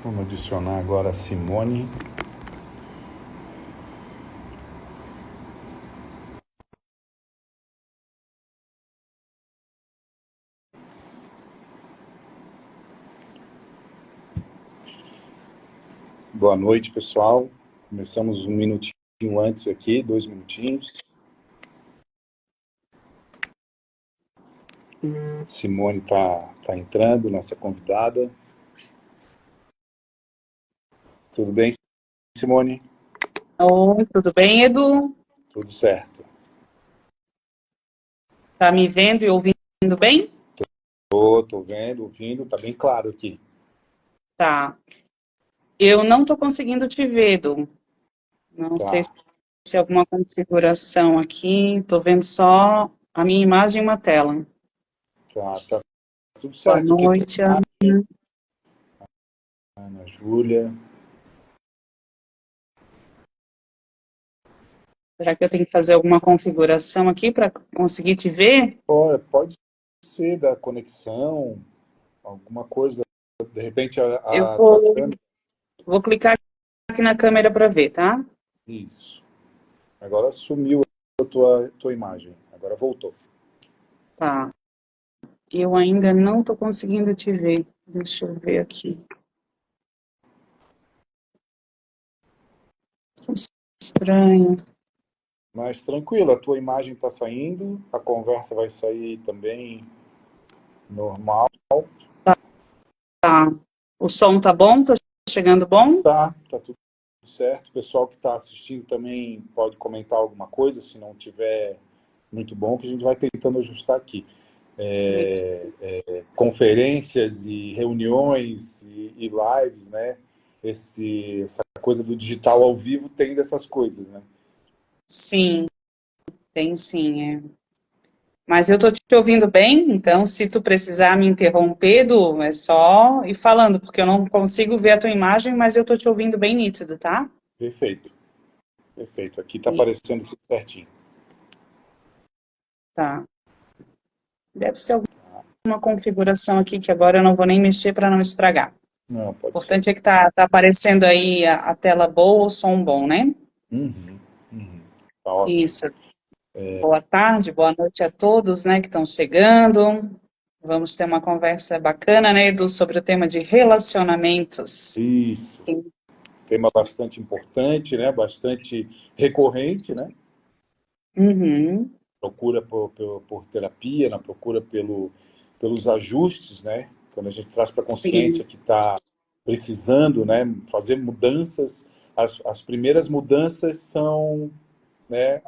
Vamos adicionar agora a Simone. Boa noite, pessoal. Começamos um minutinho antes aqui, 2 minutinhos. Simone está entrando, nossa convidada. Tudo bem, Simone? Oi, tudo bem, Edu? Tudo certo. Tá me vendo e ouvindo bem? Tô vendo, ouvindo, tá bem claro aqui. Tá. Eu não tô conseguindo te ver, Edu. Não sei Tá, se é alguma configuração aqui. Tô vendo só a minha imagem e uma tela. tá tudo Boa certo aqui. noite, Ana. Ana Júlia. Será que eu tenho que fazer alguma configuração aqui para conseguir te ver? Olha, pode ser da conexão, alguma coisa, de repente Eu a tua vou, câmera. vou clicar aqui na câmera para ver, tá? Isso. Agora sumiu a tua imagem. Agora voltou. Tá. Eu ainda não tô conseguindo te ver. Deixa eu ver aqui. Que estranho. Mas tranquilo, a tua imagem está saindo, a conversa vai sair também normal. Tá. O som tá bom? Tá chegando bom? Tá tudo certo. O pessoal que está assistindo também pode comentar alguma coisa, se não tiver muito bom, que a gente vai tentando ajustar aqui. Conferências e reuniões e lives, né? Essa coisa do digital ao vivo tem dessas coisas, né? Sim, tem sim, é. Mas eu tô te ouvindo bem, então se tu precisar me interromper, Du, é só ir falando, porque eu não consigo ver a tua imagem, mas eu tô te ouvindo bem nítido, tá? Perfeito, perfeito. Aqui está Isso, aparecendo tudo certinho. tá. Deve ser alguma configuração aqui que agora eu não vou nem mexer para não estragar. Não, O pode ser. importante é que tá aparecendo aí a tela boa, o som bom, né? Uhum, uhum. Tá ótimo. Isso. Boa tarde, boa noite a todos, né, que estão chegando. Vamos ter uma conversa bacana, né, Edu, sobre o tema de relacionamentos. Isso. Tema bastante importante, né? Bastante recorrente, né? Uhum, Procura por terapia, na procura pelos ajustes, né? Quando a gente traz para a sim, consciência que está precisando, né? Fazer mudanças. As primeiras mudanças são, né?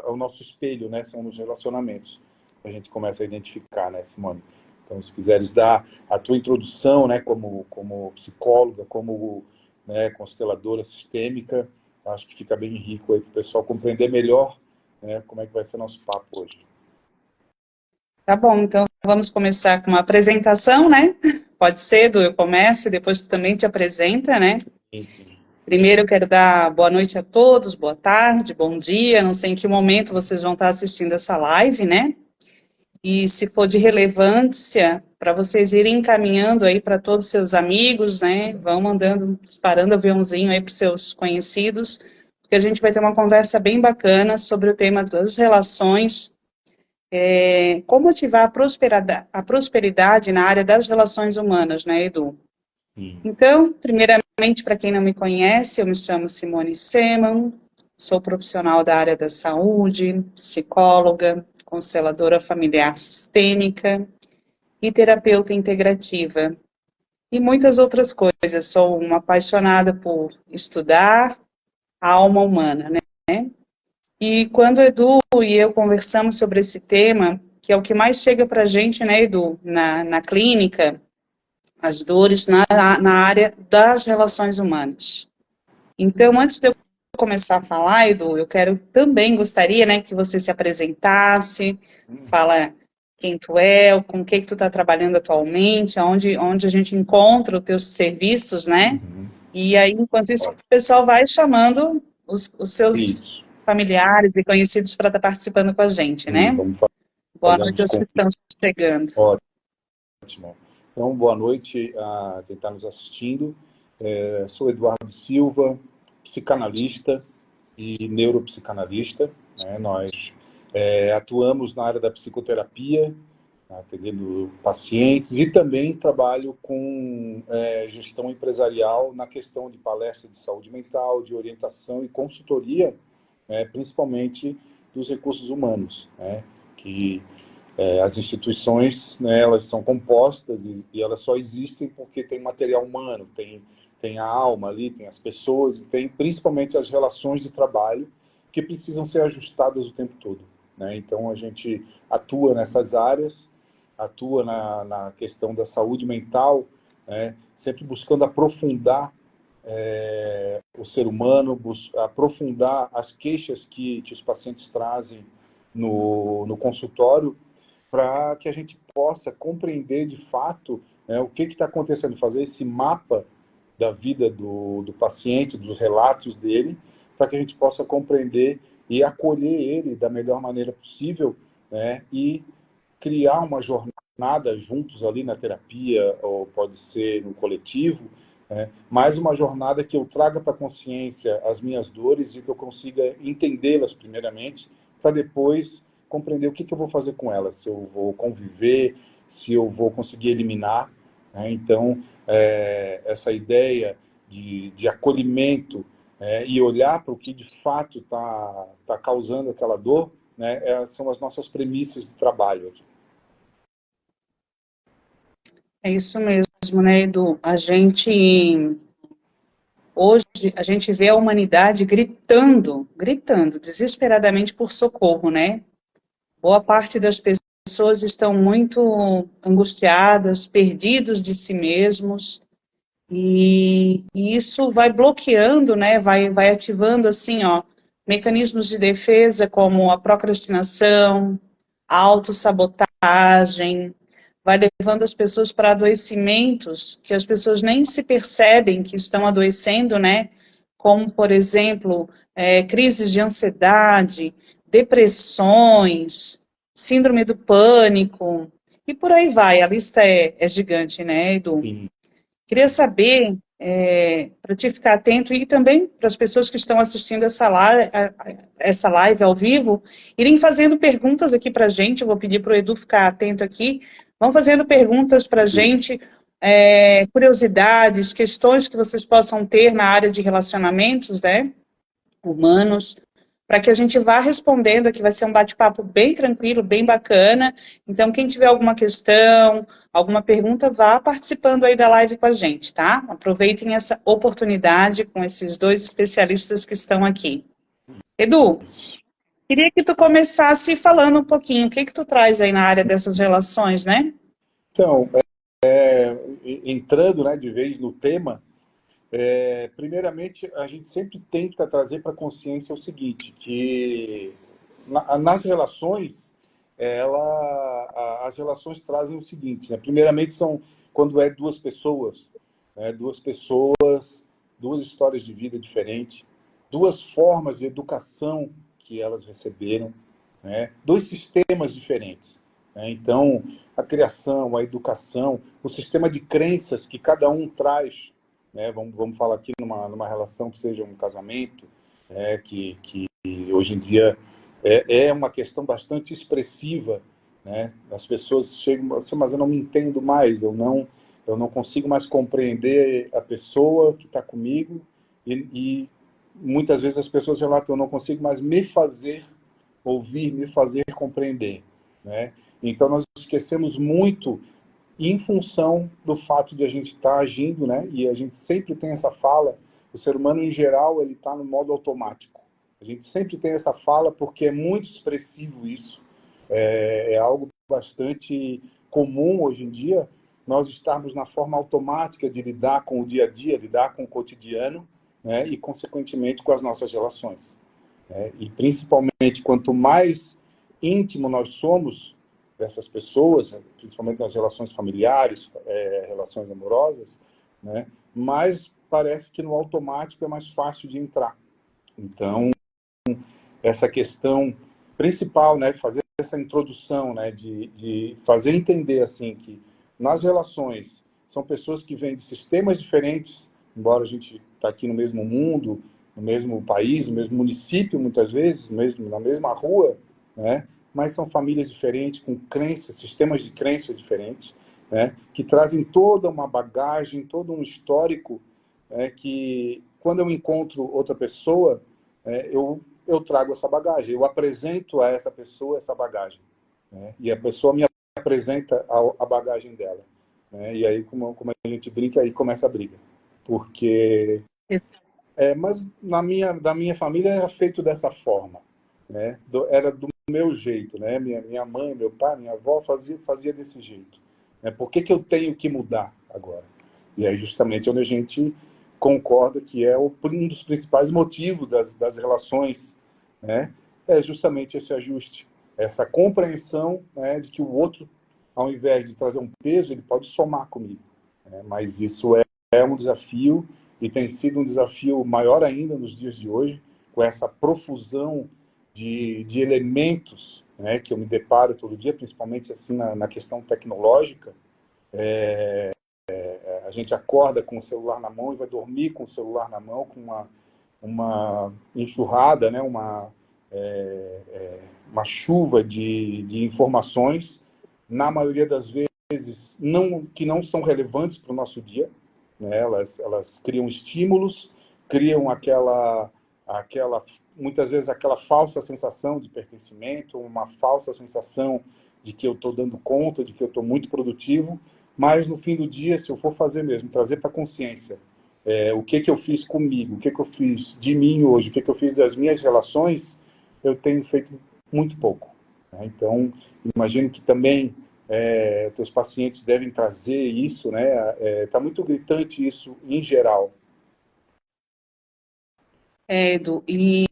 O nosso espelho, né? São os relacionamentos. A gente começa a identificar, né, Simone? Então, se quiseres dar a tua introdução, né, como psicóloga, como, né, consteladora sistêmica, acho que fica bem rico aí para o pessoal compreender melhor, né, como é que vai ser nosso papo hoje. tá bom, então vamos começar com uma apresentação, né? Pode ser, Edu, eu começo e depois tu também te apresenta, né? Sim, sim. Primeiro eu quero dar boa noite a todos, boa tarde, bom dia, não sei em que momento vocês vão estar assistindo essa live, né? E se for de relevância, para vocês irem encaminhando aí para todos os seus amigos, né? Vão mandando, disparando aviãozinho aí para os seus conhecidos, porque a gente vai ter uma conversa bem bacana sobre o tema das relações, como ativar a prosperidade na área das relações humanas, né, Edu? Sim. Então, primeiramente, para quem não me conhece, eu me chamo Simone Seman, sou profissional da área da saúde, psicóloga, consteladora familiar sistêmica e terapeuta integrativa. E muitas outras coisas. Sou uma apaixonada por estudar a alma humana, né? E quando o Edu e eu conversamos sobre esse tema, que é o que mais chega para a gente, né, Edu, na clínica, as dores na área das relações humanas. Então, antes de eu começar a falar, Edu, eu gostaria, né, que você se apresentasse, fala quem tu é, com o que tu está trabalhando atualmente, onde a gente encontra os teus serviços, né? Uhum. E aí, enquanto isso, o pessoal vai chamando os seus Isso. familiares e conhecidos para estar participando com a gente, E né? vamos Boa fazer noite uns aos que convites. estão chegando. Ótimo. Então, boa noite a quem está nos assistindo. Sou Eduardo Silva, psicanalista e neuropsicanalista, né? Nós atuamos na área da psicoterapia, atendendo pacientes, e também trabalho com gestão empresarial na questão de palestra de saúde mental, de orientação e consultoria, principalmente dos recursos humanos, né? Que as instituições, né, elas são compostas e elas só existem porque tem material humano, tem a alma ali, tem as pessoas, e tem principalmente as relações de trabalho que precisam ser ajustadas o tempo todo, né? Então, a gente atua nessas áreas, atua na questão da saúde mental, né, sempre buscando aprofundar o ser humano, aprofundar as queixas que os pacientes trazem no consultório, para que a gente possa compreender de fato, né, o que está acontecendo, fazer esse mapa da vida do paciente, dos relatos dele, para que a gente possa compreender e acolher ele da melhor maneira possível, né, e criar uma jornada juntos ali na terapia, ou pode ser no coletivo, né, mais uma jornada que eu traga para a consciência as minhas dores e que eu consiga entendê-las primeiramente, para depois compreender o que eu vou fazer com elas, se eu vou conviver, se eu vou conseguir eliminar, né? Então, essa ideia de acolhimento, e olhar para o que de fato tá causando aquela dor, né, são as nossas premissas de trabalho aqui. É isso mesmo, né, Edu? Hoje, a gente vê a humanidade gritando, desesperadamente por socorro, né? Boa parte das pessoas estão muito angustiadas, perdidos de si mesmos, e isso vai bloqueando, né? Vai ativando, assim, ó, mecanismos de defesa como a procrastinação, a autossabotagem, vai levando as pessoas para adoecimentos que as pessoas nem se percebem que estão adoecendo, né? Como, por exemplo, crises de ansiedade, depressões, síndrome do pânico, e por aí vai. A lista é gigante, né, Edu? Sim. Queria saber, para te ficar atento, e também para as pessoas que estão assistindo essa live ao vivo, irem fazendo perguntas aqui para a gente. Eu vou pedir para o Edu ficar atento aqui. Vão fazendo perguntas para a gente, curiosidades, questões que vocês possam ter na área de relacionamentos, né, humanos, para que a gente vá respondendo aqui. Vai ser um bate-papo bem tranquilo, bem bacana. Então, quem tiver alguma questão, alguma pergunta, vá participando aí da live com a gente, tá? Aproveitem essa oportunidade com esses dois especialistas que estão aqui. Edu, queria que tu começasse falando um pouquinho, o que tu traz aí na área dessas relações, né? Então, entrando, né, de vez no tema, primeiramente, a gente sempre tenta trazer para a consciência o seguinte, que nas relações, as relações trazem o seguinte, né? Primeiramente, são quando duas pessoas, né? Duas pessoas, duas histórias de vida diferentes, duas formas de educação que elas receberam, né? Dois sistemas diferentes, né? Então, a criação, a educação, o sistema de crenças que cada um traz, né? Vamos falar aqui numa relação que seja um casamento, que hoje em dia é uma questão bastante expressiva, né? As pessoas chegam assim, mas eu não me entendo mais, eu não consigo mais compreender a pessoa que está comigo, e muitas vezes as pessoas relatam, eu não consigo mais me fazer ouvir, me fazer compreender, né? Então nós esquecemos muito em função do fato de a gente estar agindo, né? E a gente sempre tem essa fala, o ser humano em geral, ele está no modo automático. A gente sempre tem essa fala porque é muito expressivo isso. É algo bastante comum hoje em dia, nós estarmos na forma automática de lidar com o dia a dia, lidar com o cotidiano, né? E, consequentemente, com as nossas relações, né? E, principalmente, quanto mais íntimo nós somos dessas pessoas, principalmente nas relações familiares, relações amorosas, né? Mas parece que no automático é mais fácil de entrar. Então, essa questão principal, né, fazer essa introdução, né, de fazer entender assim que nas relações são pessoas que vêm de sistemas diferentes, embora a gente está aqui no mesmo mundo, no mesmo país, no mesmo município, muitas vezes, mesmo na mesma rua, né? Mas são famílias diferentes, com crenças, sistemas de crença diferentes, né? Que trazem toda uma bagagem, todo um histórico, que quando eu encontro outra pessoa, eu trago essa bagagem, eu apresento a essa pessoa essa bagagem, né? E a pessoa me apresenta a bagagem dela, né? E aí, como a gente brinca, aí começa a briga. Porque... mas da minha família era feito dessa forma, né? Era do meu jeito, né? Minha mãe, meu pai, minha avó fazia desse jeito. Né? Por que eu tenho que mudar agora? E aí justamente onde a gente concorda que é um dos principais motivos das relações, né? É justamente esse ajuste, essa compreensão, né, de que o outro, ao invés de trazer um peso, ele pode somar comigo. Né? Mas isso é um desafio, e tem sido um desafio maior ainda nos dias de hoje, com essa profusão de elementos, né, que eu me deparo todo dia, principalmente assim na questão tecnológica. A gente acorda com o celular na mão e vai dormir com o celular na mão, com uma enxurrada, né, uma chuva de informações, na maioria das vezes que não são relevantes para o nosso dia, né? Elas criam estímulos, criam muitas vezes aquela falsa sensação de pertencimento, uma falsa sensação de que eu estou dando conta, de que eu estou muito produtivo, mas no fim do dia, se eu for fazer mesmo, trazer para a consciência o que eu fiz comigo, o que eu fiz de mim hoje, o que eu fiz das minhas relações, eu tenho feito muito pouco. Né? Então, imagino que também teus pacientes devem trazer isso, né? Tá muito gritante isso em geral. Edu, e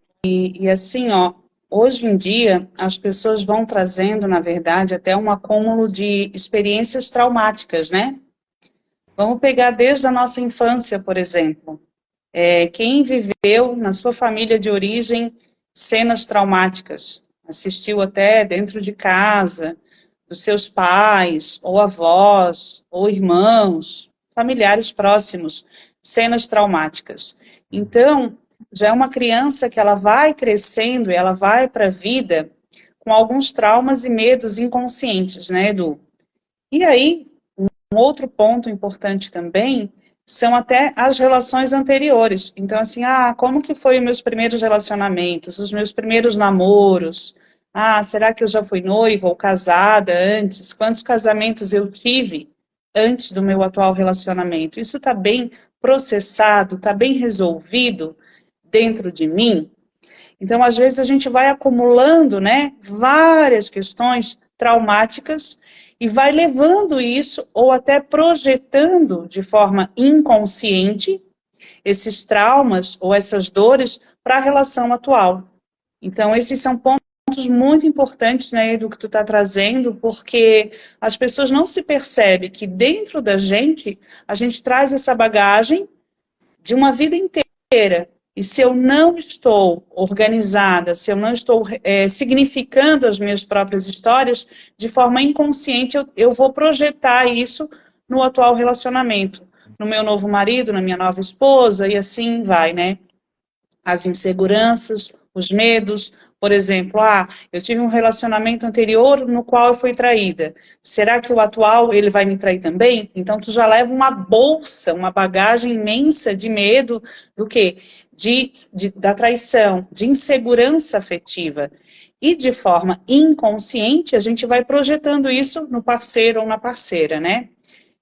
assim, ó, hoje em dia as pessoas vão trazendo, na verdade, até um acúmulo de experiências traumáticas, né? Vamos pegar desde a nossa infância, por exemplo. Quem viveu na sua família de origem cenas traumáticas, assistiu até dentro de casa, dos seus pais, ou avós, ou irmãos, familiares próximos, cenas traumáticas. Então, já é uma criança que ela vai crescendo e ela vai para a vida com alguns traumas e medos inconscientes, né, Edu? E aí, um outro ponto importante também são até as relações anteriores. Então, assim, como que foi os meus primeiros relacionamentos, os meus primeiros namoros? Será que eu já fui noiva ou casada antes? Quantos casamentos eu tive antes do meu atual relacionamento? Isso está bem processado, está bem resolvido dentro de mim? Então, às vezes, a gente vai acumulando, né, várias questões traumáticas e vai levando isso, ou até projetando de forma inconsciente, esses traumas ou essas dores para a relação atual. Então, esses são pontos muito importantes, né, do que tu está trazendo, porque as pessoas não se percebem que dentro da gente, a gente traz essa bagagem de uma vida inteira. E se eu não estou organizada, se eu não estou significando as minhas próprias histórias, de forma inconsciente, eu vou projetar isso no atual relacionamento, no meu novo marido, na minha nova esposa, e assim vai, né? As inseguranças, os medos. Por exemplo, eu tive um relacionamento anterior no qual eu fui traída. Será que o atual ele vai me trair também? Então tu já leva uma bolsa, uma bagagem imensa de medo do quê? Da traição, de insegurança afetiva. E de forma inconsciente, a gente vai projetando isso no parceiro ou na parceira, né?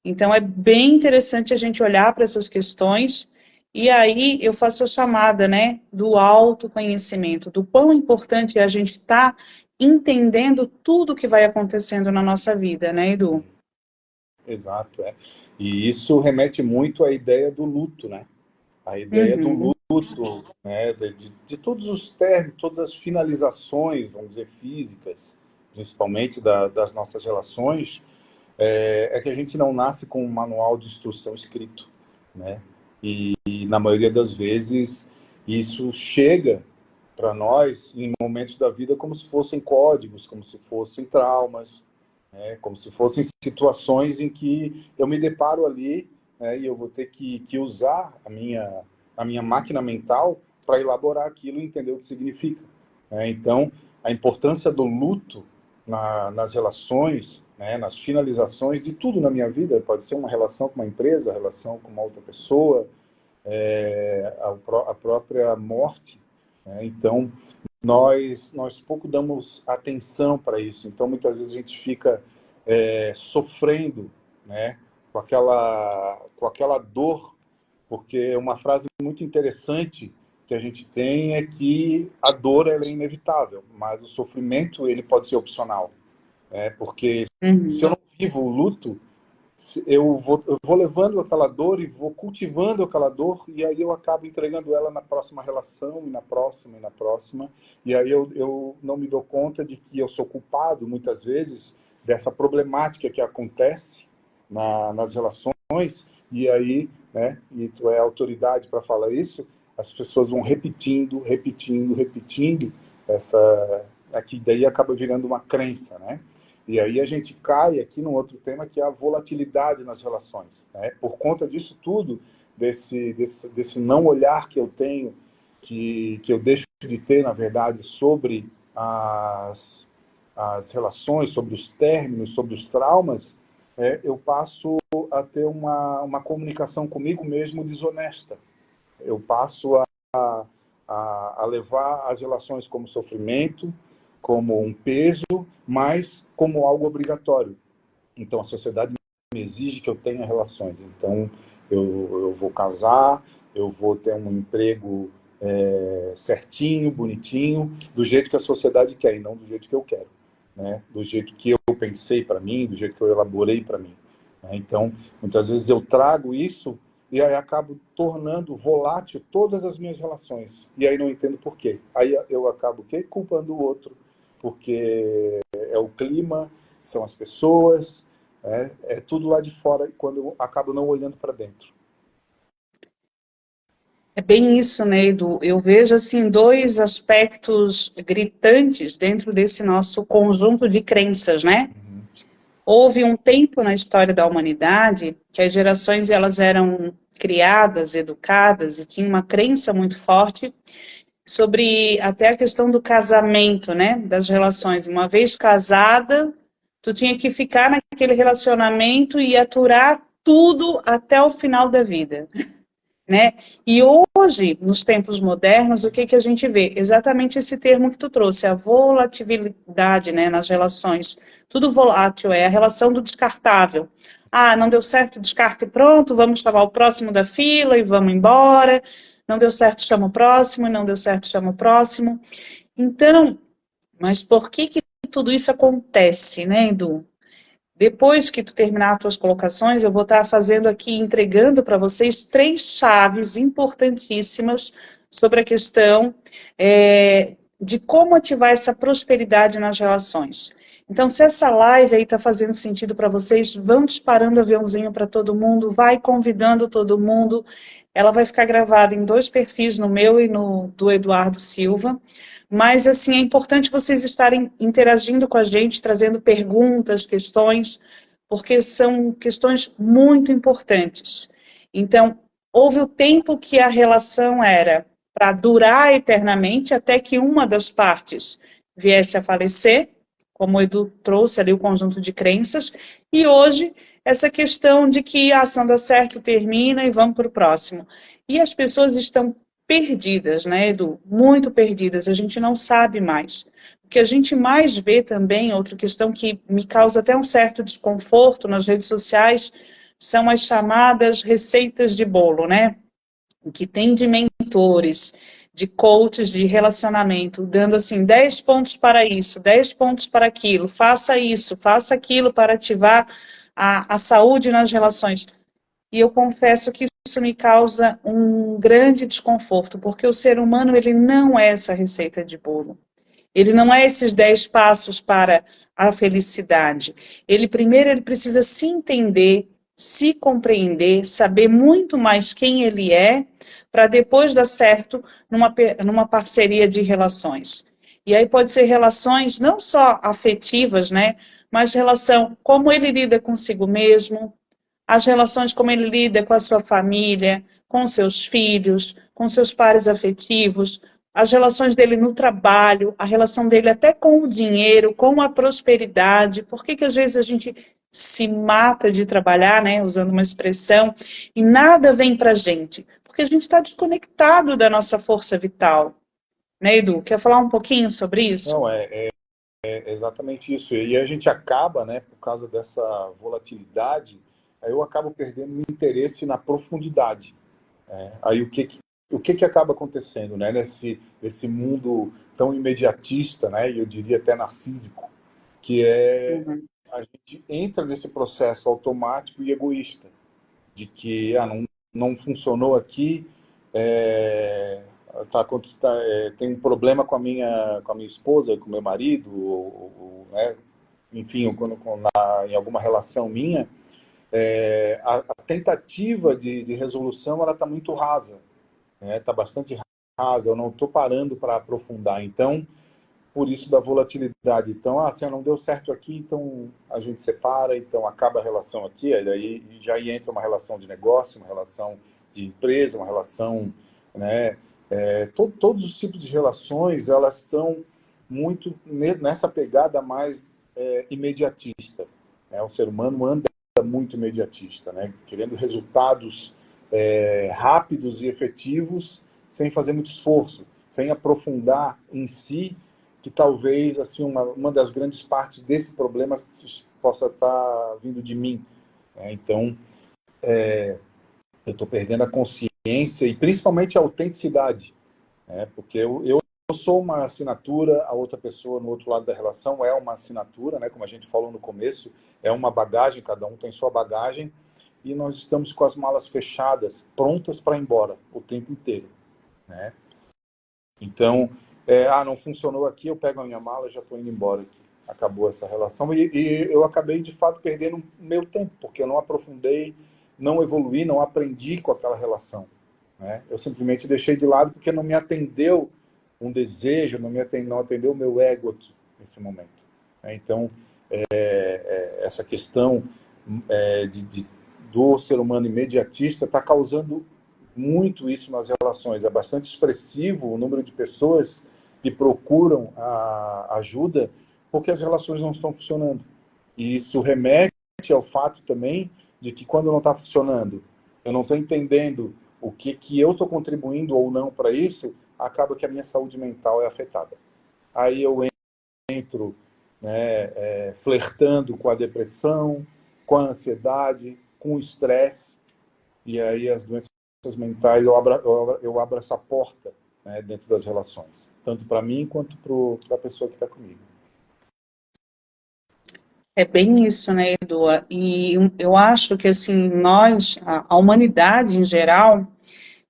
Então, é bem interessante a gente olhar para essas questões, e aí eu faço a chamada, né, do autoconhecimento, do quão importante é a gente estar entendendo tudo que vai acontecendo na nossa vida, né, Edu? Exato, E isso remete muito à ideia do luto, né? A ideia do Uhum. luto, né? De todos os términos, todas as finalizações, vamos dizer, físicas, principalmente das nossas relações, que a gente não nasce com um manual de instrução escrito, né? E na maioria das vezes isso chega para nós em momentos da vida como se fossem códigos, como se fossem traumas, né? Como se fossem situações em que eu me deparo ali, né, e eu vou ter que usar a minha máquina mental para elaborar aquilo e entender o que significa, né? Então, a importância do luto nas relações, né, nas finalizações de tudo na minha vida, pode ser uma relação com uma empresa, a relação com uma outra pessoa, a própria morte, né? Então, nós pouco damos atenção para isso. Então, muitas vezes a gente fica sofrendo, né, com aquela dor, porque uma frase muito interessante que a gente tem é que a dor ela é inevitável, mas o sofrimento ele pode ser opcional, né? Porque se eu não vivo o luto, eu vou levando aquela dor e vou cultivando aquela dor, e aí eu acabo entregando ela na próxima relação, e na próxima, e na próxima, e aí eu não me dou conta de que eu sou culpado, muitas vezes, dessa problemática que acontece nas relações, e aí, né, e tu é autoridade para falar isso, as pessoas vão repetindo, repetindo, repetindo, aqui daí acaba virando uma crença, né? E aí a gente cai aqui num outro tema, que é a volatilidade nas relações, né? Por conta disso tudo, desse não olhar que eu tenho, que eu deixo de ter, na verdade, sobre as relações, sobre os términos, sobre os traumas, eu passo a ter uma comunicação comigo mesmo desonesta. Eu passo a levar as relações como sofrimento, como um peso, mas como algo obrigatório. Então, a sociedade me exige que eu tenha relações. Então, eu vou casar, eu vou ter um emprego certinho, bonitinho, do jeito que a sociedade quer, e não do jeito que eu quero, né? Do jeito que eu pensei para mim, do jeito que eu elaborei para mim, né? Então, muitas vezes eu trago isso e aí acabo tornando volátil todas as minhas relações. E aí não entendo por quê. Aí eu acabo o quê? Culpando o outro, porque é o clima, são as pessoas, é tudo lá de fora, quando eu acabo não olhando para dentro. É bem isso, né, Edu? Eu vejo, assim, dois aspectos gritantes dentro desse nosso conjunto de crenças, né? Houve um tempo na história da humanidade que as gerações elas eram criadas, educadas e tinham uma crença muito forte sobre até a questão do casamento, né, das relações. Uma vez casada, tu tinha que ficar naquele relacionamento e aturar tudo até o final da vida, né? E hoje, nos tempos modernos, o que a gente vê? Exatamente esse termo que tu trouxe, a volatilidade, né, nas relações. Tudo volátil, é a relação do descartável. Ah, não deu certo, descarte, pronto, vamos chamar o próximo da fila e vamos embora. Não deu certo, chama o próximo, não deu certo, chama o próximo. Então, mas por que tudo isso acontece, né, Edu? Depois que tu terminar as tuas colocações, eu vou estar fazendo aqui, entregando para vocês 3 chaves importantíssimas sobre a questão de como ativar essa prosperidade nas relações. Então, se essa live aí está fazendo sentido para vocês, vão disparando aviãozinho para todo mundo, vai convidando todo mundo. Ela vai ficar gravada em 2 perfis, no meu e no do Eduardo Silva. Mas, assim, é importante vocês estarem interagindo com a gente, trazendo perguntas, questões, porque são questões muito importantes. Então, houve o tempo que a relação era para durar eternamente, até que uma das partes viesse a falecer, como o Edu trouxe ali o conjunto de crenças, e hoje essa questão de que a ação dá certo, termina e vamos para o próximo. E as pessoas estão perdidas, né, Edu? Muito perdidas, a gente não sabe mais. O que a gente mais vê também, outra questão que me causa até um certo desconforto nas redes sociais, são as chamadas receitas de bolo, né? O que tem de mentores, de coaches de relacionamento, dando assim 10 pontos para isso, 10 pontos para aquilo, faça isso, faça aquilo para ativar a saúde nas relações. E eu confesso que isso me causa um grande desconforto, porque o ser humano, ele não é essa receita de bolo. Ele não é esses 10 passos para a felicidade. Primeiro, ele precisa se entender, se compreender, saber muito mais quem ele é, para depois dar certo numa parceria de relações. E aí pode ser relações não só afetivas, né, mas relação como ele lida consigo mesmo, as relações, como ele lida com a sua família, com seus filhos, com seus pares afetivos, as relações dele no trabalho, a relação dele até com o dinheiro, com a prosperidade. Por que que às vezes a gente se mata de trabalhar, né, usando uma expressão, e nada vem para a gente? Porque a gente está desconectado da nossa força vital. Né, Edu? Quer falar um pouquinho sobre isso? Não, é exatamente isso. E a gente acaba, né, por causa dessa volatilidade, aí eu acabo perdendo o interesse na profundidade. Aí o que acaba acontecendo, né, nesse mundo tão imediatista, né, e eu diria até narcísico, que é Uhum. a gente entra nesse processo automático e egoísta, de que não funcionou aqui, é, tem um problema com a minha esposa, com o meu marido, né, enfim, em alguma relação minha, a tentativa de resolução ela está muito rasa, né? Está bastante rasa, eu não estou parando para aprofundar. Então, por isso da volatilidade. Então, se não deu certo aqui, então a gente separa, então acaba a relação aqui, aí já entra uma relação de negócio, uma relação de empresa, uma relação, né? Todos os tipos de relações, elas estão muito nessa pegada mais imediatista, né? O ser humano anda muito imediatista, né? Querendo resultados rápidos e efetivos, sem fazer muito esforço, sem aprofundar em si, que talvez assim uma das grandes partes desse problema possa estar vindo de mim, né? Então, eu estou perdendo a consciência e principalmente a autenticidade, né? Porque eu sou uma assinatura, a outra pessoa no outro lado da relação é uma assinatura, né? Como a gente falou no começo, é uma bagagem, cada um tem sua bagagem, e nós estamos com as malas fechadas, prontas para ir embora o tempo inteiro, né? Então, não funcionou aqui, eu pego a minha mala e já estou indo embora aqui. Acabou essa relação e eu acabei, de fato, perdendo o meu tempo, porque eu não aprofundei, não evoluí, não aprendi com aquela relação, né? Eu simplesmente deixei de lado porque não me atendeu um desejo, não atendeu o meu ego aqui, nesse momento, né? Então, essa questão do ser humano imediatista está causando muito isso nas relações. É bastante expressivo o número de pessoas que procuram a ajuda porque as relações não estão funcionando. E isso remete ao fato também de que quando não está funcionando, eu não estou entendendo o que eu estou contribuindo ou não para isso, acaba que a minha saúde mental é afetada. Aí eu entro, né, flertando com a depressão, com a ansiedade, com o estresse, e aí as doenças mentais, eu abro essa porta, né, dentro das relações, tanto para mim quanto para a pessoa que está comigo. É bem isso, né, Edu? E eu acho que, assim, nós, a humanidade em geral,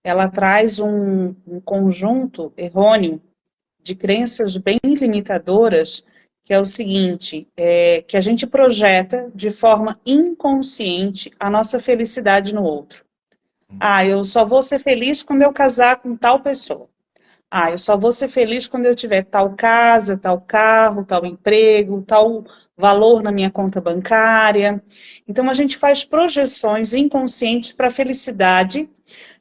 ela traz um conjunto errôneo de crenças bem limitadoras, que é o seguinte, que a gente projeta de forma inconsciente a nossa felicidade no outro. Eu só vou ser feliz quando eu casar com tal pessoa. Eu só vou ser feliz quando eu tiver tal casa, tal carro, tal emprego, tal valor na minha conta bancária. Então, a gente faz projeções inconscientes para a felicidade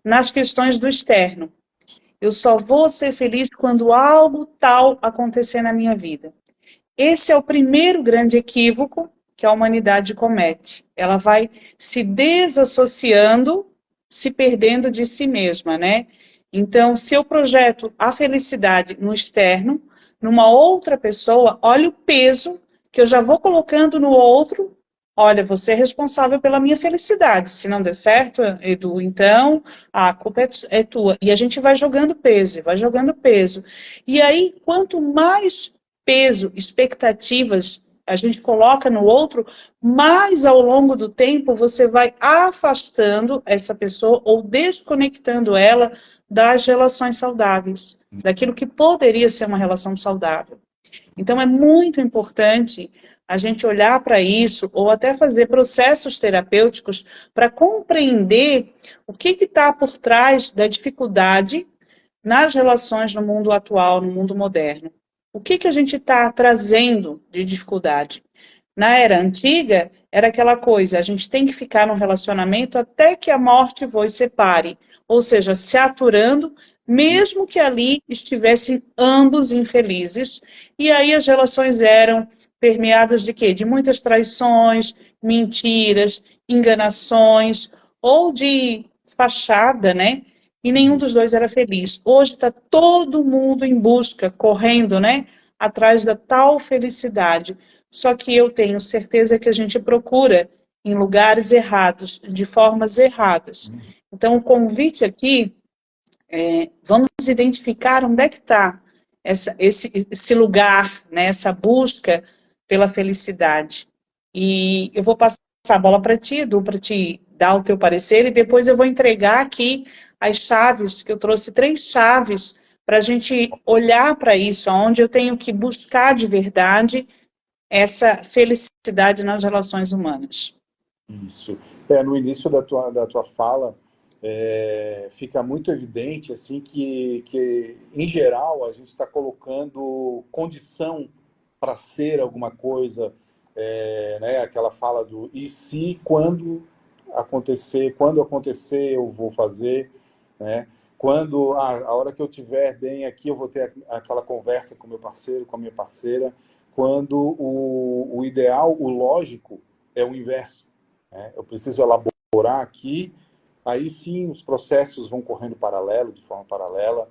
nas questões do externo. Eu só vou ser feliz quando algo tal acontecer na minha vida. Esse é o primeiro grande equívoco que a humanidade comete. Ela vai se desassociando, se perdendo de si mesma, né? Então, se eu projeto a felicidade no externo, numa outra pessoa, olha o peso que eu já vou colocando no outro. Olha, você é responsável pela minha felicidade. Se não der certo, Edu, então a culpa é tua. E a gente vai jogando peso, vai jogando peso. E aí, quanto mais peso, expectativas a gente coloca no outro, mais ao longo do tempo você vai afastando essa pessoa ou desconectando ela das relações saudáveis, daquilo que poderia ser uma relação saudável. Então é muito importante a gente olhar para isso ou até fazer processos terapêuticos para compreender o que está por trás da dificuldade nas relações no mundo atual, no mundo moderno. O que a gente está trazendo de dificuldade? Na era antiga, era aquela coisa, a gente tem que ficar num relacionamento até que a morte vos separe, ou seja, se aturando, mesmo que ali estivessem ambos infelizes, e aí as relações eram permeadas de quê? De muitas traições, mentiras, enganações, ou de fachada, né? E nenhum dos dois era feliz. Hoje está todo mundo em busca, correndo, né? Atrás da tal felicidade. Só que eu tenho certeza que a gente procura em lugares errados, de formas erradas. Então, o convite aqui vamos identificar onde é que está esse lugar, né, essa busca pela felicidade. E eu vou passar a bola para ti, Edu, para te dar o teu parecer, e depois eu vou entregar aqui as chaves, que eu trouxe 3 chaves para a gente olhar para isso, onde eu tenho que buscar de verdade essa felicidade nas relações humanas. Isso. No início da tua fala, fica muito evidente assim que, em geral, a gente está colocando condição para ser alguma coisa, né? Aquela fala do e se, quando acontecer, eu vou fazer, né? Quando a hora que eu estiver bem aqui, eu vou ter aquela conversa com meu parceiro, com a minha parceira. Quando o ideal, o lógico, é o inverso, né? Eu preciso elaborar aqui, aí sim os processos vão correndo paralelo, de forma paralela,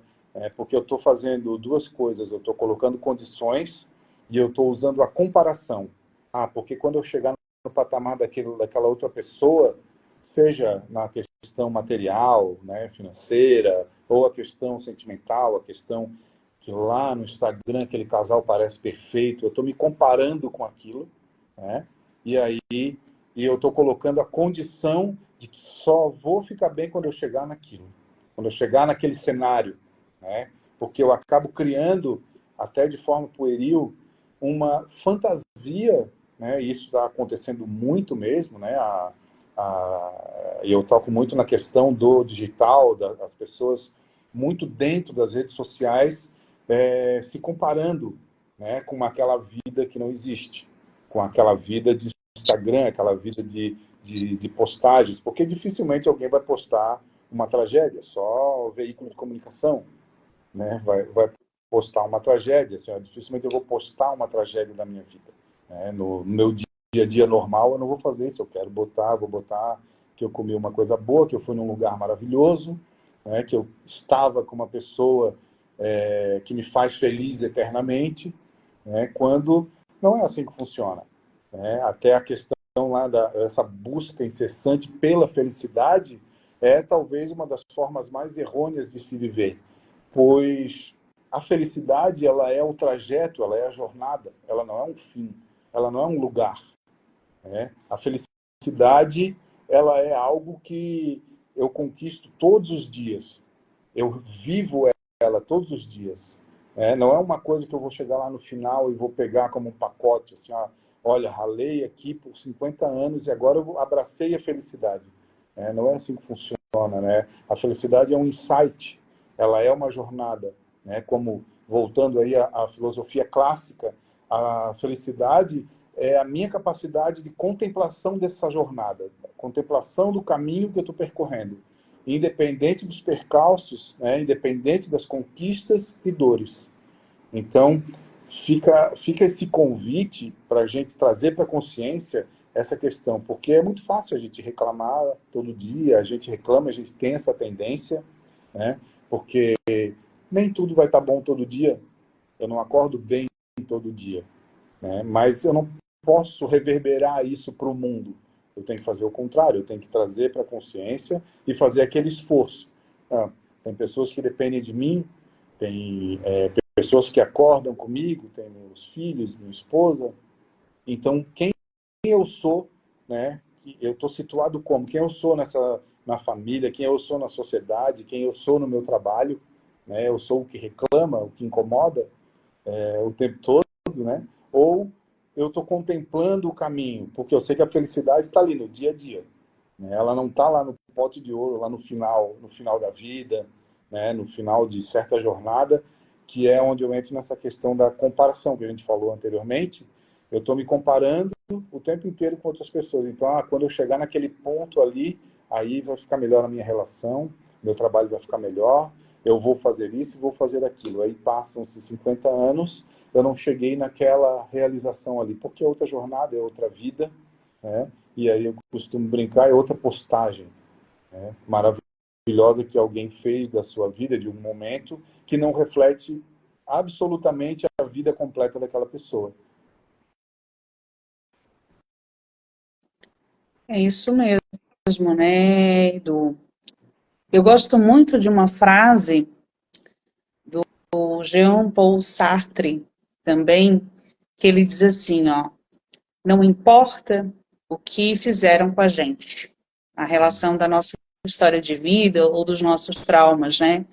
porque eu estou fazendo duas coisas. Eu estou colocando condições e eu estou usando a comparação. Porque quando eu chegar no patamar daquela outra pessoa, seja na questão material, né, financeira, ou a questão sentimental, a questão que lá no Instagram aquele casal parece perfeito, eu estou me comparando com aquilo, né? E aí eu estou colocando a condição de que só vou ficar bem quando eu chegar naquilo, quando eu chegar naquele cenário, né? Porque eu acabo criando, até de forma pueril, uma fantasia, né? E isso está acontecendo muito mesmo, né? E eu toco muito na questão do digital, das pessoas muito dentro das redes sociais, se comparando, né, com aquela vida que não existe, com aquela vida de Instagram, aquela vida de postagens, porque dificilmente alguém vai postar uma tragédia, só o veículo de comunicação, né, vai postar uma tragédia. Assim, dificilmente eu vou postar uma tragédia da minha vida, né? No meu dia a dia normal eu não vou fazer isso. Eu quero vou botar que eu comi uma coisa boa, que eu fui num lugar maravilhoso, né, que eu estava com uma pessoa que me faz feliz eternamente, né, quando não é assim que funciona, né? Até a questão lá dessa busca incessante pela felicidade é talvez uma das formas mais errôneas de se viver, pois a felicidade, ela é o trajeto, ela é a jornada, ela não é um fim, ela não é um lugar, né? A felicidade, ela é algo que eu conquisto todos os dias, eu vivo ela todos os dias. Não é uma coisa que eu vou chegar lá no final e vou pegar como um pacote, assim, olha, ralei aqui por 50 anos e agora eu abracei a felicidade. Não é assim que funciona, né? A felicidade é um insight, ela é uma jornada, né? Como, voltando aí à filosofia clássica, a felicidade é a minha capacidade de contemplação dessa jornada, contemplação do caminho que eu estou percorrendo, independente dos percalços, né? Independente das conquistas e dores. Então, fica esse convite para a gente trazer para a consciência essa questão, porque é muito fácil a gente reclamar todo dia, a gente reclama, a gente tem essa tendência, né? Porque nem tudo vai estar bom todo dia, eu não acordo bem todo dia, né? Mas eu não posso reverberar isso para o mundo. Eu tenho que fazer o contrário, eu tenho que trazer para a consciência e fazer aquele esforço. Tem pessoas que dependem de mim, tem pessoas que acordam comigo, tem meus filhos, minha esposa. Então, quem eu sou, né? Eu estou situado como? Quem eu sou na família, quem eu sou na sociedade, quem eu sou no meu trabalho, né? Eu sou o que reclama, o que incomoda o tempo todo, né? Ou eu estou contemplando o caminho, porque eu sei que a felicidade está ali no dia a dia, né? Ela não está lá no pote de ouro, lá no final da vida, né? No final de certa jornada, que é onde eu entro nessa questão da comparação que a gente falou anteriormente, eu estou me comparando o tempo inteiro com outras pessoas. Então, quando eu chegar naquele ponto ali, aí vai ficar melhor a minha relação, meu trabalho vai ficar melhor, eu vou fazer isso e vou fazer aquilo. Aí passam-se 50 anos, eu não cheguei naquela realização ali, porque é outra jornada, é outra vida, né? E aí eu costumo brincar, é outra postagem, né? Maravilhosa que alguém fez da sua vida, de um momento, que não reflete absolutamente a vida completa daquela pessoa. É isso mesmo, né, Edu? Eu gosto muito de uma frase do Jean-Paul Sartre, também, que ele diz assim, ó, não importa o que fizeram com a gente, a relação da nossa história de vida ou dos nossos traumas, né?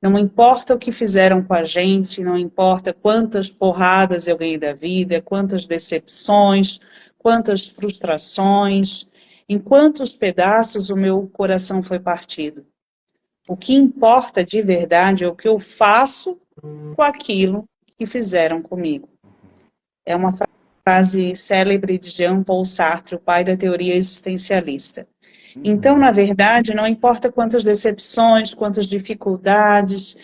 Não importa o que fizeram com a gente, não importa quantas porradas eu ganhei da vida, quantas decepções, quantas frustrações, em quantos pedaços o meu coração foi partido. O que importa de verdade é o que eu faço com aquilo que fizeram comigo. É uma frase célebre de Jean-Paul Sartre, o pai da teoria existencialista. Então, na verdade, não importa quantas decepções, quantas dificuldades,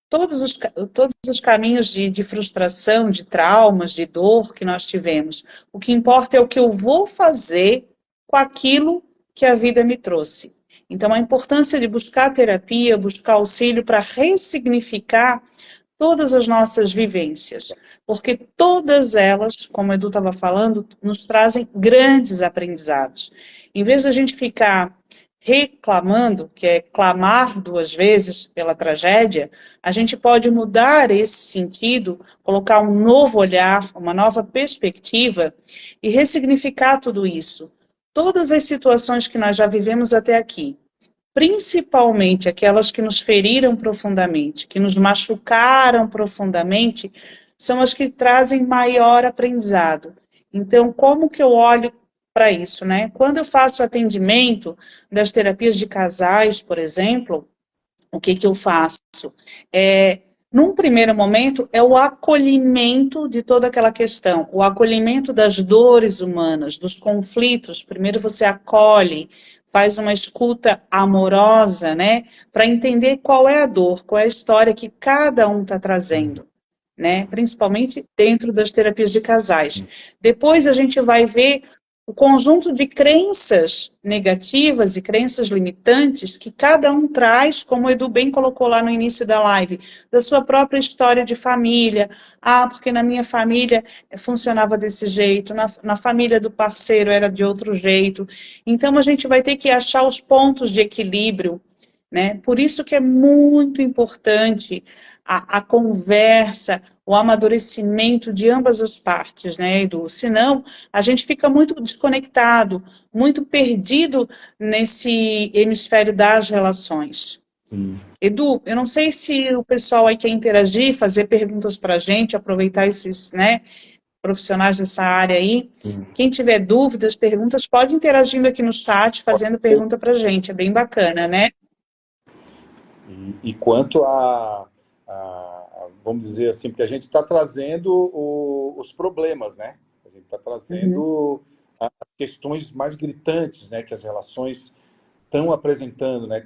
todos os caminhos de frustração, de traumas, de dor que nós tivemos. O que importa é o que eu vou fazer com aquilo que a vida me trouxe. Então, a importância de buscar terapia, buscar auxílio para ressignificar todas as nossas vivências, porque todas elas, como o Edu estava falando, nos trazem grandes aprendizados. Em vez de a gente ficar reclamando, que é clamar duas vezes pela tragédia, a gente pode mudar esse sentido, colocar um novo olhar, uma nova perspectiva e ressignificar tudo isso. Todas as situações que nós já vivemos até aqui, principalmente aquelas que nos feriram profundamente, que nos machucaram profundamente, são as que trazem maior aprendizado. Então, como que eu olho para isso, né? Quando eu faço atendimento das terapias de casais, por exemplo, o que eu faço? Num primeiro momento, é o acolhimento de toda aquela questão, o acolhimento das dores humanas, dos conflitos. Primeiro você acolhe, faz uma escuta amorosa, né, para entender qual é a dor, qual é a história que cada um está trazendo, né, principalmente dentro das terapias de casais. Depois a gente vai ver o conjunto de crenças negativas e crenças limitantes que cada um traz, como o Edu bem colocou lá no início da live, da sua própria história de família. Porque na minha família funcionava desse jeito, na família do parceiro era de outro jeito. Então, a gente vai ter que achar os pontos de equilíbrio, né? Por isso que é muito importante a conversa, o amadurecimento de ambas as partes, né, Edu? Senão, a gente fica muito desconectado, muito perdido nesse hemisfério das relações. Sim. Edu, eu não sei se o pessoal aí quer interagir, fazer perguntas para a gente, aproveitar esses, né, profissionais dessa área aí. Sim. Quem tiver dúvidas, perguntas, pode interagindo aqui no chat, fazendo pergunta para a gente. É bem bacana, né? E quanto vamos dizer assim, porque a gente está trazendo os problemas, né? A gente está trazendo as questões mais gritantes, né? Que as relações estão apresentando, né?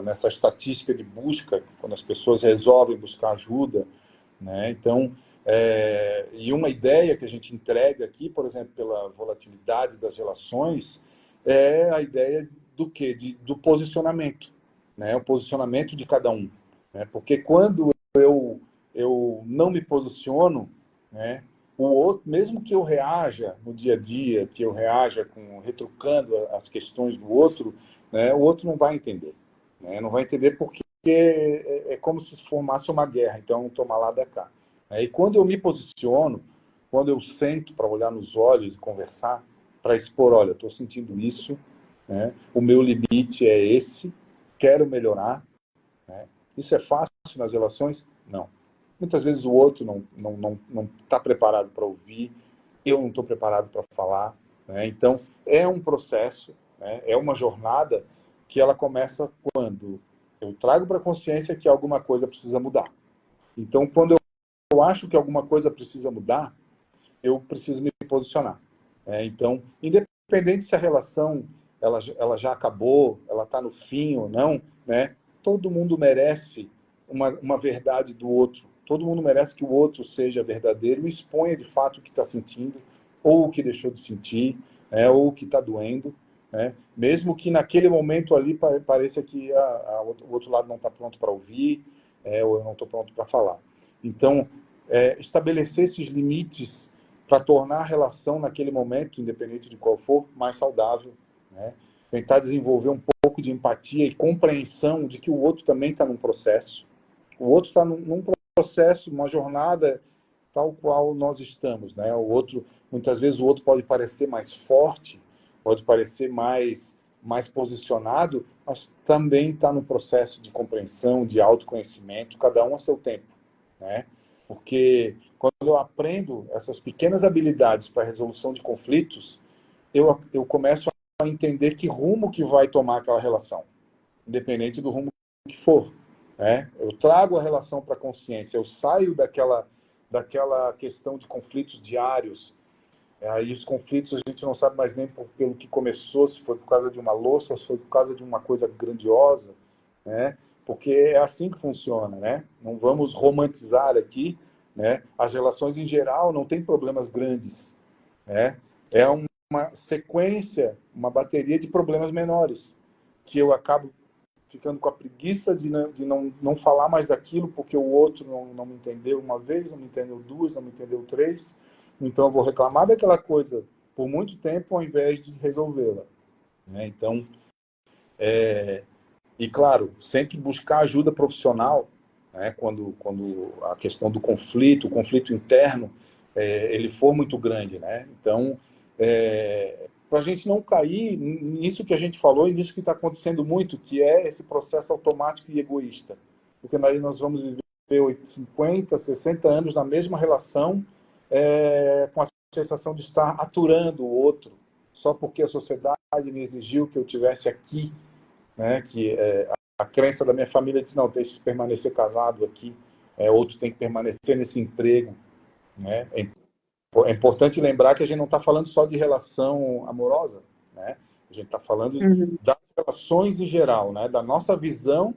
Nessa estatística de busca, quando as pessoas resolvem buscar ajuda, né? Então, e uma ideia que a gente entrega aqui, por exemplo, pela volatilidade das relações, é a ideia do quê? Do posicionamento, né? O posicionamento de cada um, né? Porque quando eu não me posiciono, né? O outro, mesmo que eu reaja no dia a dia, que eu reaja retrucando as questões do outro, né? O outro não vai entender, né? Não vai entender porque é como se formasse uma guerra, então toma lá da cá. E quando eu me posiciono, quando eu sento para olhar nos olhos e conversar, para expor, olha, estou sentindo isso, né? O meu limite é esse, quero melhorar, né? Isso é fácil nas relações? Não. Muitas vezes o outro não está preparado para ouvir, eu não estou preparado para falar, né? Então, é um processo, né? É uma jornada que ela começa quando eu trago para a consciência que alguma coisa precisa mudar. Então, quando eu acho que alguma coisa precisa mudar, eu preciso me posicionar. Então, independente se a relação ela já acabou, ela está no fim ou não, né? Todo mundo merece uma verdade do outro. Todo mundo merece que o outro seja verdadeiro e exponha de fato o que está sentindo, ou o que deixou de sentir, né? Ou o que está doendo. Né? Mesmo que naquele momento ali pareça que o outro lado não está pronto para ouvir, ou eu não estou pronto para falar. Então, estabelecer esses limites para tornar a relação naquele momento, independente de qual for, mais saudável. Né? Tentar desenvolver um pouco de empatia e compreensão de que o outro também está num processo. O outro está num processo, uma jornada tal qual nós estamos. Né? O outro, muitas vezes o outro pode parecer mais forte, pode parecer mais posicionado, mas também está no processo de compreensão, de autoconhecimento, cada um a seu tempo. Né? Porque quando eu aprendo essas pequenas habilidades para a resolução de conflitos, eu começo a entender que rumo que vai tomar aquela relação, independente do rumo que for. Né? Eu trago a relação para a consciência, eu saio daquela questão de conflitos diários. Aí os conflitos a gente não sabe mais nem pelo que começou, se foi por causa de uma louça, se foi por causa de uma coisa grandiosa, né? Porque é assim que funciona, né? Não vamos romantizar aqui, né? As relações em geral não tem problemas grandes, né? É uma sequência, uma bateria de problemas menores, que eu acabo ficando com a preguiça de não falar mais daquilo, porque o outro não me entendeu uma vez, não me entendeu duas, não me entendeu três. Então, eu vou reclamar daquela coisa por muito tempo, ao invés de resolvê-la. Né? Então, e claro, sempre buscar ajuda profissional, né? Quando a questão do conflito, o conflito interno, ele for muito grande. Né? Então, para a gente não cair nisso que a gente falou e nisso que está acontecendo muito, que é esse processo automático e egoísta. Porque aí nós vamos viver 50, 60 anos na mesma relação, com a sensação de estar aturando o outro, só porque a sociedade me exigiu que eu tivesse aqui, né? Que a crença da minha família diz, não, tem que permanecer casado aqui, outro tem que permanecer nesse emprego. Né? É importante lembrar que a gente não está falando só de relação amorosa, né? A gente está falando das relações em geral, né? Da nossa visão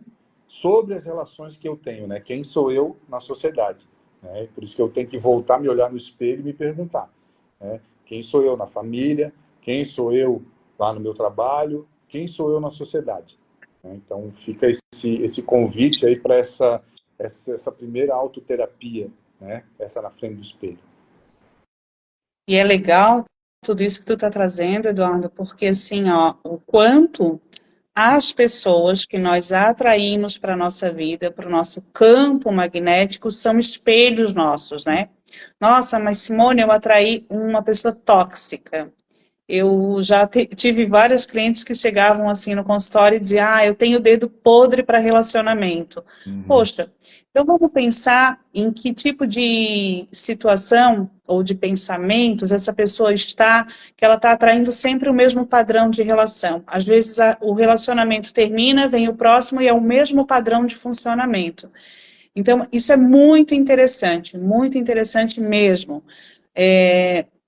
sobre as relações que eu tenho, né? Quem sou eu na sociedade. Né? Por isso que eu tenho que voltar, me olhar no espelho e me perguntar, né? Quem sou eu na família, quem sou eu lá no meu trabalho, quem sou eu na sociedade. Né? Então fica esse convite aí para essa primeira autoterapia, né? Essa na frente do espelho. E é legal tudo isso que tu está trazendo, Eduardo, porque assim, ó, o quanto as pessoas que nós atraímos para a nossa vida, para o nosso campo magnético, são espelhos nossos, né? Nossa, mas Simone, eu atraí uma pessoa tóxica. Eu já tive vários clientes que chegavam assim no consultório e diziam, eu tenho o dedo podre para relacionamento. Poxa, então vamos pensar em que tipo de situação ou de pensamentos essa pessoa está, que ela está atraindo sempre o mesmo padrão de relação. Às vezes o relacionamento termina, vem o próximo e é o mesmo padrão de funcionamento. Então, isso é muito interessante mesmo.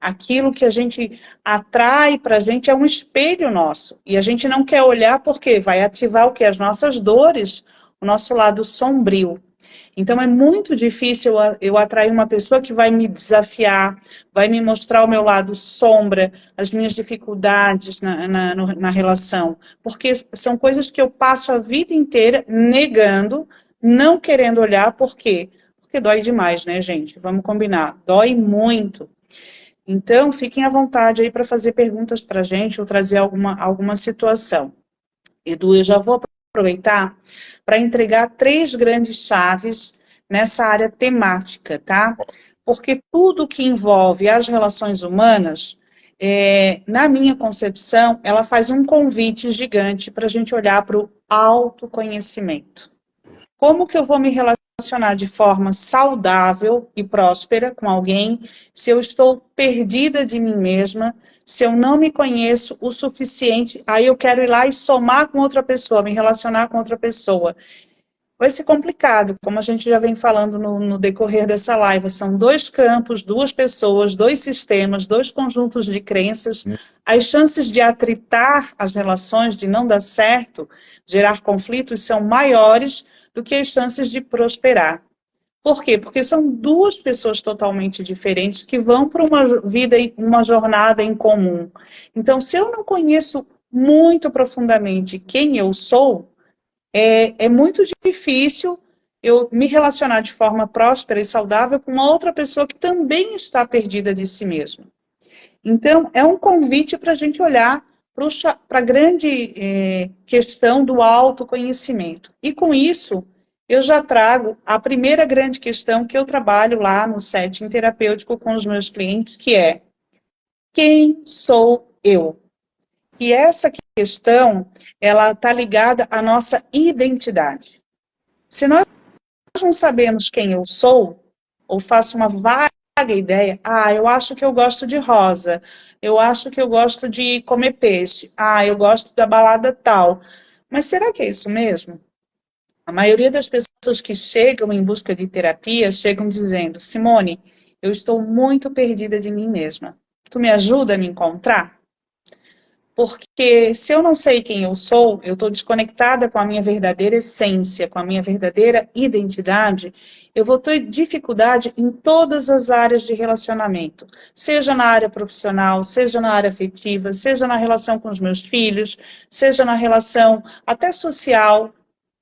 Aquilo que a gente atrai para a gente é um espelho nosso. E a gente não quer olhar porque vai ativar o que? As nossas dores, o nosso lado sombrio. Então, é muito difícil eu atrair uma pessoa que vai me desafiar, vai me mostrar o meu lado sombra, as minhas dificuldades na relação. Porque são coisas que eu passo a vida inteira negando, não querendo olhar. Por quê? Porque dói demais, né, gente? Vamos combinar. Dói muito. Então, fiquem à vontade aí para fazer perguntas para a gente ou trazer alguma situação. Edu, eu já vou aproveitar para entregar 3 grandes chaves nessa área temática, tá? Porque tudo que envolve as relações humanas, na minha concepção, ela faz um convite gigante para a gente olhar para o autoconhecimento. Como que eu vou me relacionar de forma saudável e próspera com alguém se eu estou perdida de mim mesma, se eu não me conheço o suficiente, aí eu quero ir lá e somar com outra pessoa, me relacionar com outra pessoa. vai ser complicado, como a gente já vem falando no decorrer dessa live. São dois campos, duas pessoas, dois sistemas, dois conjuntos de crenças. As chances de atritar as relações, de não dar certo, gerar conflitos, são maiores do que as chances de prosperar. Por quê? Porque são duas pessoas totalmente diferentes que vão para uma vida, uma jornada em comum. Então, se eu não conheço muito profundamente quem eu sou, é muito difícil eu me relacionar de forma próspera e saudável com uma outra pessoa que também está perdida de si mesma. Então, é um convite para a gente olhar para a grande questão do autoconhecimento. E com isso, eu já trago a primeira grande questão que eu trabalho lá no setting terapêutico com os meus clientes, que é: quem sou eu? E essa questão, ela está ligada à nossa identidade. Se nós não sabemos quem eu sou, ou faço uma vaga ideia, eu acho que eu gosto de rosa, eu acho que eu gosto de comer peixe, eu gosto da balada tal. Mas será que é isso mesmo? A maioria das pessoas que chegam em busca de terapia chegam dizendo: Simone, eu estou muito perdida de mim mesma. Tu me ajuda a me encontrar? Porque se eu não sei quem eu sou, eu estou desconectada com a minha verdadeira essência, com a minha verdadeira identidade, eu vou ter dificuldade em todas as áreas de relacionamento, seja na área profissional, seja na área afetiva, seja na relação com os meus filhos, seja na relação até social,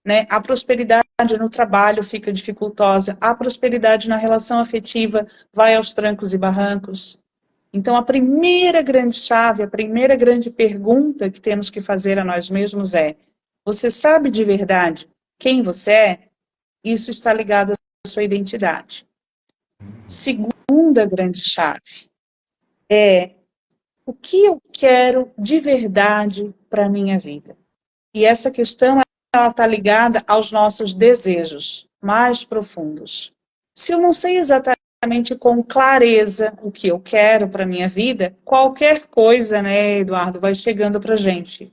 né? A prosperidade no trabalho fica dificultosa, a prosperidade na relação afetiva vai aos trancos e barrancos. Então, a primeira grande chave, a primeira grande pergunta que temos que fazer a nós mesmos é: você sabe de verdade quem você é? Isso está ligado à sua identidade. Segunda grande chave é: o que eu quero de verdade para a minha vida? E essa questão ela está ligada aos nossos desejos mais profundos. Se eu não sei exatamente com clareza o que eu quero para a minha vida, qualquer coisa, né, Eduardo, vai chegando para a gente.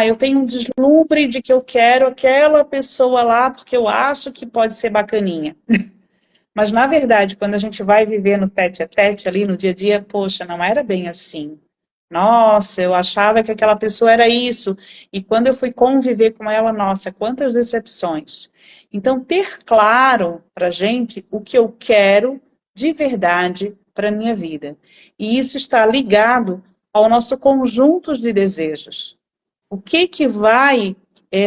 Eu tenho um deslumbre de que eu quero aquela pessoa lá porque eu acho que pode ser bacaninha. Mas, na verdade, quando a gente vai viver no tete a tete ali no dia a dia, poxa, não era bem assim. Nossa, eu achava que aquela pessoa era isso. E quando eu fui conviver com ela, nossa, quantas decepções. Então, ter claro para a gente o que eu quero de verdade para a minha vida. E isso está ligado ao nosso conjunto de desejos. O que vai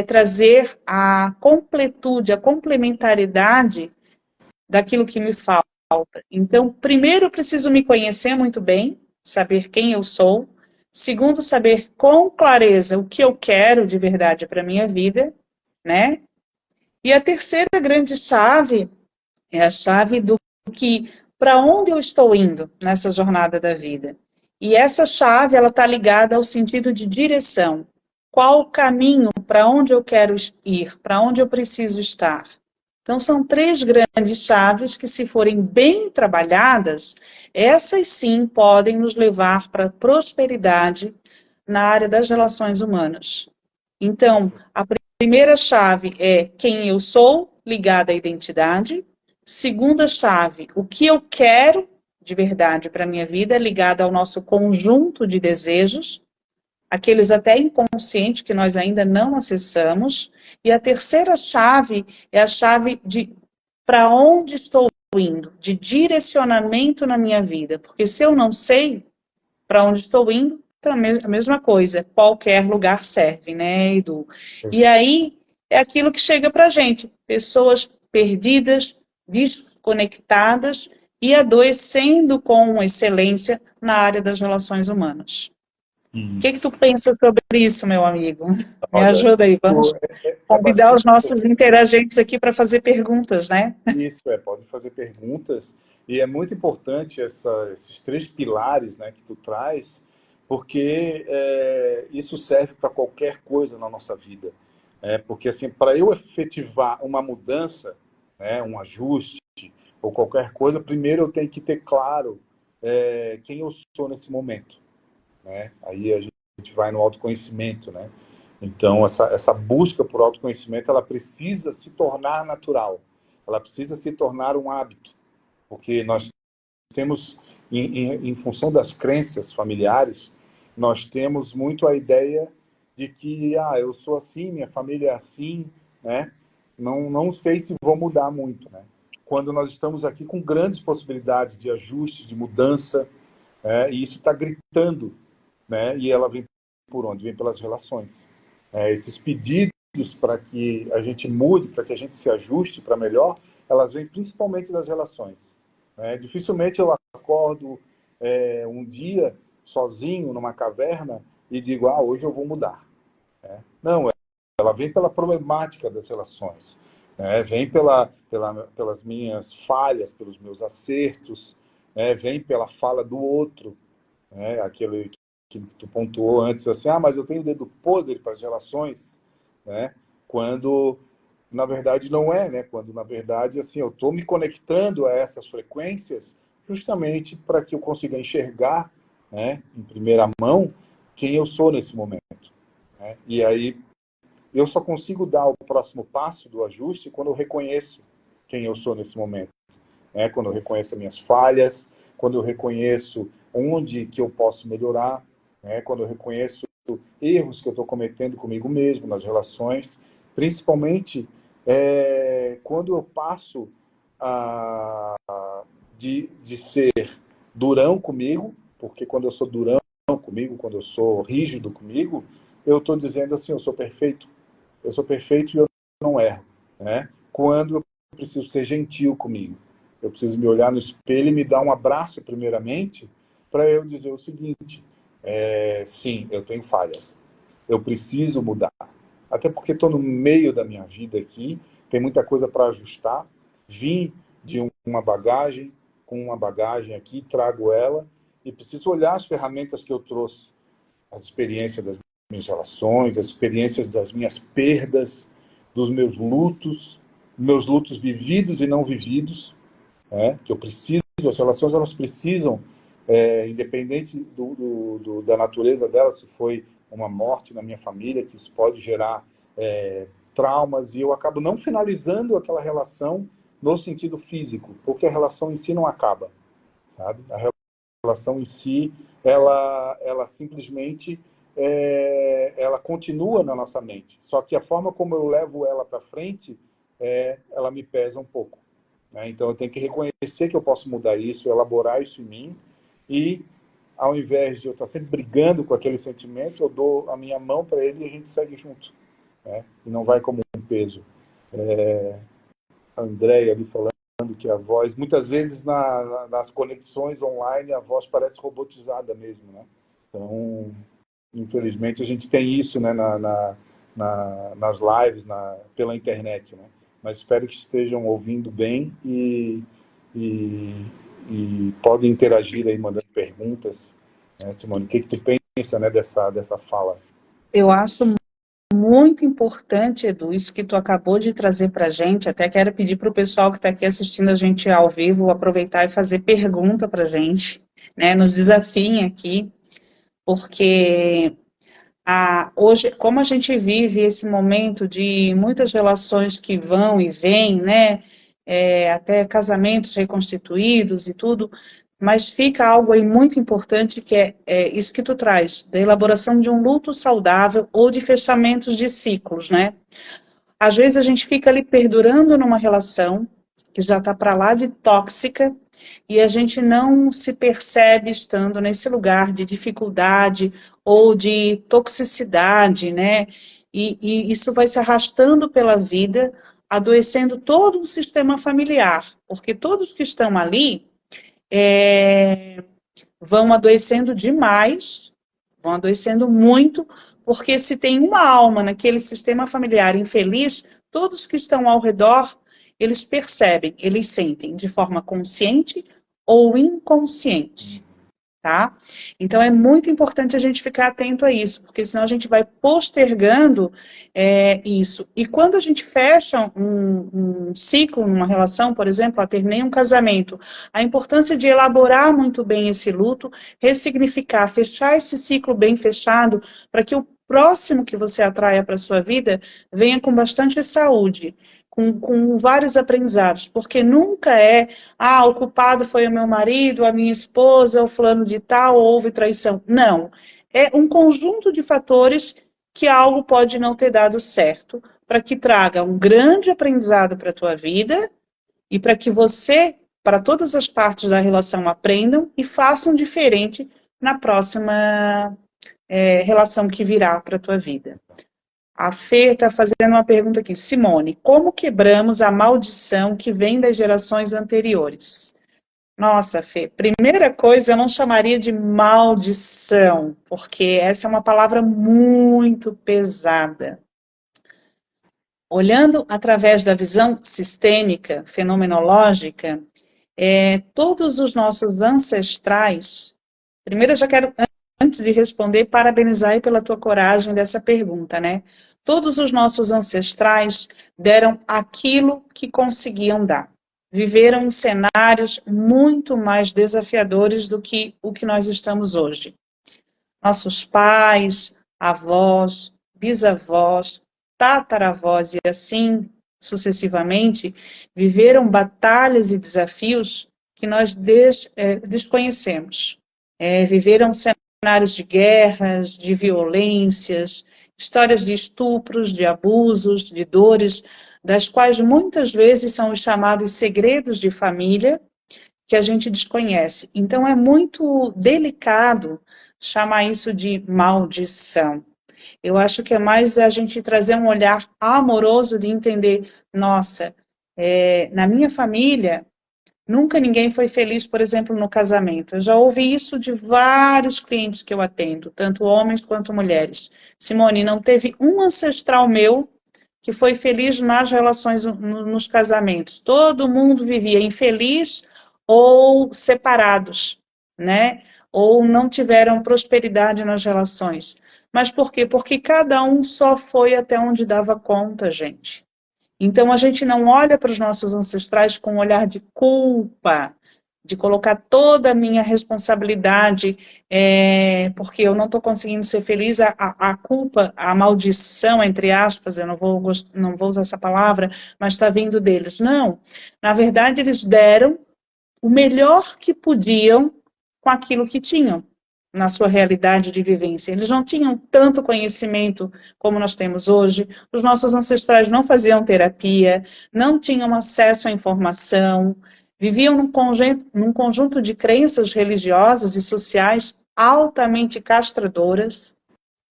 trazer a completude, a complementaridade daquilo que me falta. Então, primeiro, eu preciso me conhecer muito bem, saber quem eu sou. Segundo, saber com clareza o que eu quero de verdade para a minha vida, né? E a terceira grande chave é a chave do que, para onde eu estou indo nessa jornada da vida. E essa chave, ela está ligada ao sentido de direção. Qual o caminho para onde eu quero ir, para onde eu preciso estar? Então, são três grandes chaves que, se forem bem trabalhadas, essas sim podem nos levar para a prosperidade na área das relações humanas. Então, a primeira chave é quem eu sou, ligada à identidade. Segunda chave, o que eu quero de verdade para a minha vida, ligada ao nosso conjunto de desejos, aqueles até inconscientes que nós ainda não acessamos. E a terceira chave é a chave de para onde estou indo, de direcionamento na minha vida. Porque se eu não sei para onde estou indo, então a mesma coisa, qualquer lugar serve, né, Edu? E aí é aquilo que chega para a gente, pessoas perdidas, desconectadas e adoecendo com excelência na área das relações humanas. O que tu pensa sobre isso, meu amigo? Me Olha, ajuda aí, vamos é convidar bastante. os nossos interagentes aqui para fazer perguntas, né? Isso, pode fazer perguntas. E é muito importante esses três pilares, né, que tu traz, porque isso serve para qualquer coisa na nossa vida. Porque, assim, para eu efetivar uma mudança, né, um ajuste ou qualquer coisa, primeiro eu tenho que ter claro quem eu sou nesse momento, né? Aí a gente vai no autoconhecimento, né? Então, essa busca por autoconhecimento, ela precisa se tornar natural. Ela precisa se tornar um hábito. Porque nós temos, em função das crenças familiares, nós temos muito a ideia de que, eu sou assim, minha família é assim, né? Não sei se vou mudar muito, né? Quando nós estamos aqui com grandes possibilidades de ajuste, de mudança, e isso está gritando, né? E ela vem por onde? Vem pelas relações. Esses pedidos para que a gente mude, para que a gente se ajuste para melhor, elas vêm principalmente das relações. Dificilmente eu acordo um dia sozinho numa caverna e digo, hoje eu vou mudar. Não, ela vem pela problemática das relações, vem pelas minhas falhas, pelos meus acertos, vem pela fala do outro, aquele que tu pontuou antes, assim, mas eu tenho dedo podre para as relações, né? Quando, na verdade, não é, né? Quando, na verdade, assim, eu estou me conectando a essas frequências justamente para que eu consiga enxergar, né, em primeira mão, quem eu sou nesse momento. E aí, eu só consigo dar o próximo passo do ajuste quando eu reconheço quem eu sou nesse momento. Quando eu reconheço as minhas falhas, quando eu reconheço onde que eu posso melhorar, quando eu reconheço erros que eu estou cometendo comigo mesmo, nas relações, principalmente quando eu passo de ser durão comigo, porque quando eu sou durão comigo, quando eu sou rígido comigo, eu estou dizendo assim, eu sou perfeito e eu não erro. Quando eu preciso ser gentil comigo, eu preciso me olhar no espelho e me dar um abraço primeiramente, para eu dizer o seguinte, sim, eu tenho falhas, eu preciso mudar, até porque estou no meio da minha vida aqui, tem muita coisa para ajustar, vim de uma bagagem, com uma bagagem aqui, trago ela, e preciso olhar as ferramentas que eu trouxe, as experiências das minhas relações, as experiências das minhas perdas, dos meus lutos vividos e não vividos, que eu preciso, as relações elas precisam, independente da natureza delas, se foi uma morte na minha família, que isso pode gerar traumas, e eu acabo não finalizando aquela relação no sentido físico, porque a relação em si não acaba, sabe? A relação em si, ela simplesmente ela continua na nossa mente. Só que a forma como eu levo ela para frente, ela me pesa um pouco. Então, eu tenho que reconhecer que eu posso mudar isso, elaborar isso em mim, e ao invés de eu estar sempre brigando com aquele sentimento, eu dou a minha mão para ele e a gente segue junto. E não vai como um peso. A Andréia ali falando que a voz, muitas vezes nas conexões online, a voz parece robotizada mesmo, né? Então, infelizmente, a gente tem isso, né, nas lives, pela internet, né? Mas espero que estejam ouvindo bem e podem interagir aí, mandando perguntas. Simone, o que tu pensa, né, dessa fala? Eu acho muito importante, Edu, isso que tu acabou de trazer para a gente. Até quero pedir para o pessoal que está aqui assistindo a gente ao vivo aproveitar e fazer pergunta para a gente, né? Nos desafiem aqui, porque hoje, como a gente vive esse momento de muitas relações que vão e vêm, né? Até casamentos reconstituídos e tudo, mas fica algo aí muito importante que é isso que tu traz, da elaboração de um luto saudável ou de fechamentos de ciclos, né? Às vezes a gente fica ali perdurando numa relação que já está para lá de tóxica e a gente não se percebe estando nesse lugar de dificuldade ou de toxicidade, né? E isso vai se arrastando pela vida, adoecendo todo o sistema familiar, porque todos que estão ali vão adoecendo demais, vão adoecendo muito, porque se tem uma alma naquele sistema familiar infeliz, todos que estão ao redor, eles percebem, eles sentem de forma consciente ou inconsciente, tá? Então é muito importante a gente ficar atento a isso, porque senão a gente vai postergando isso. E quando a gente fecha um ciclo, uma relação, por exemplo, terminei um casamento, a importância de elaborar muito bem esse luto, ressignificar, fechar esse ciclo bem fechado, para que o próximo que você atraia para a sua vida venha com bastante saúde, com vários aprendizados, porque nunca é, o culpado foi o meu marido, a minha esposa, o fulano de tal, houve traição. Não, é um conjunto de fatores que algo pode não ter dado certo, para que traga um grande aprendizado para a tua vida e para que você, para todas as partes da relação, aprendam e façam diferente na próxima relação que virá para a tua vida. A Fê está fazendo uma pergunta aqui. Simone, como quebramos a maldição que vem das gerações anteriores? Nossa, Fê, primeira coisa, eu não chamaria de maldição, porque essa é uma palavra muito pesada. Olhando através da visão sistêmica, fenomenológica, todos os nossos ancestrais. Primeiro, eu já quero, antes de responder, parabenizar aí pela tua coragem dessa pergunta, né? Todos os nossos ancestrais deram aquilo que conseguiam dar. Viveram em cenários muito mais desafiadores do que o que nós estamos hoje. Nossos pais, avós, bisavós, tataravós e assim sucessivamente, viveram batalhas e desafios que nós desconhecemos. Viveram cenários de guerras, de violências, histórias de estupros, de abusos, de dores, das quais muitas vezes são os chamados segredos de família, que a gente desconhece. Então, é muito delicado chamar isso de maldição. Eu acho que é mais a gente trazer um olhar amoroso de entender, nossa, na minha família, nunca ninguém foi feliz, por exemplo, no casamento. Eu já ouvi isso de vários clientes que eu atendo, tanto homens quanto mulheres. Simone, não teve um ancestral meu que foi feliz nas relações, nos casamentos. Todo mundo vivia infeliz ou separados, né? Ou não tiveram prosperidade nas relações. Mas por quê? Porque cada um só foi até onde dava conta, gente. Então, a gente não olha para os nossos ancestrais com um olhar de culpa, de colocar toda a minha responsabilidade, porque eu não estou conseguindo ser feliz, a culpa, a maldição, entre aspas, eu não vou usar essa palavra, mas está vindo deles. Não, na verdade, eles deram o melhor que podiam com aquilo que tinham na sua realidade de vivência. Eles não tinham tanto conhecimento como nós temos hoje, os nossos ancestrais não faziam terapia, não tinham acesso à informação, viviam num conjunto de crenças religiosas e sociais altamente castradoras.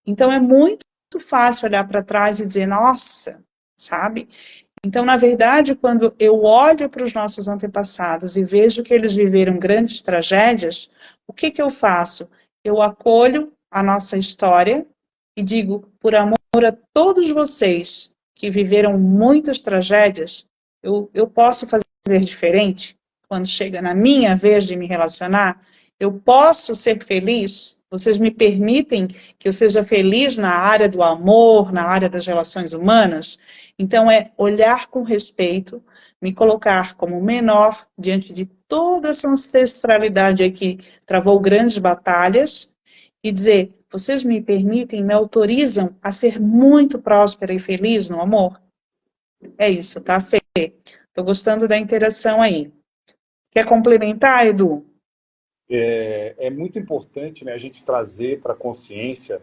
Então, é muito fácil olhar para trás e dizer, nossa, sabe? Então, na verdade, quando eu olho para os nossos antepassados e vejo que eles viveram grandes tragédias, o que eu faço? Eu acolho a nossa história e digo, por amor a todos vocês que viveram muitas tragédias, eu posso fazer diferente? Quando chega na minha vez de me relacionar, eu posso ser feliz? Vocês me permitem que eu seja feliz na área do amor, na área das relações humanas? Então, é olhar com respeito, me colocar como menor diante de toda essa ancestralidade aí que travou grandes batalhas e dizer, vocês me permitem, me autorizam a ser muito próspera e feliz no amor? É isso, tá, Fê? Estou gostando da interação aí. Quer complementar, Edu? É muito importante, né, a gente trazer para a consciência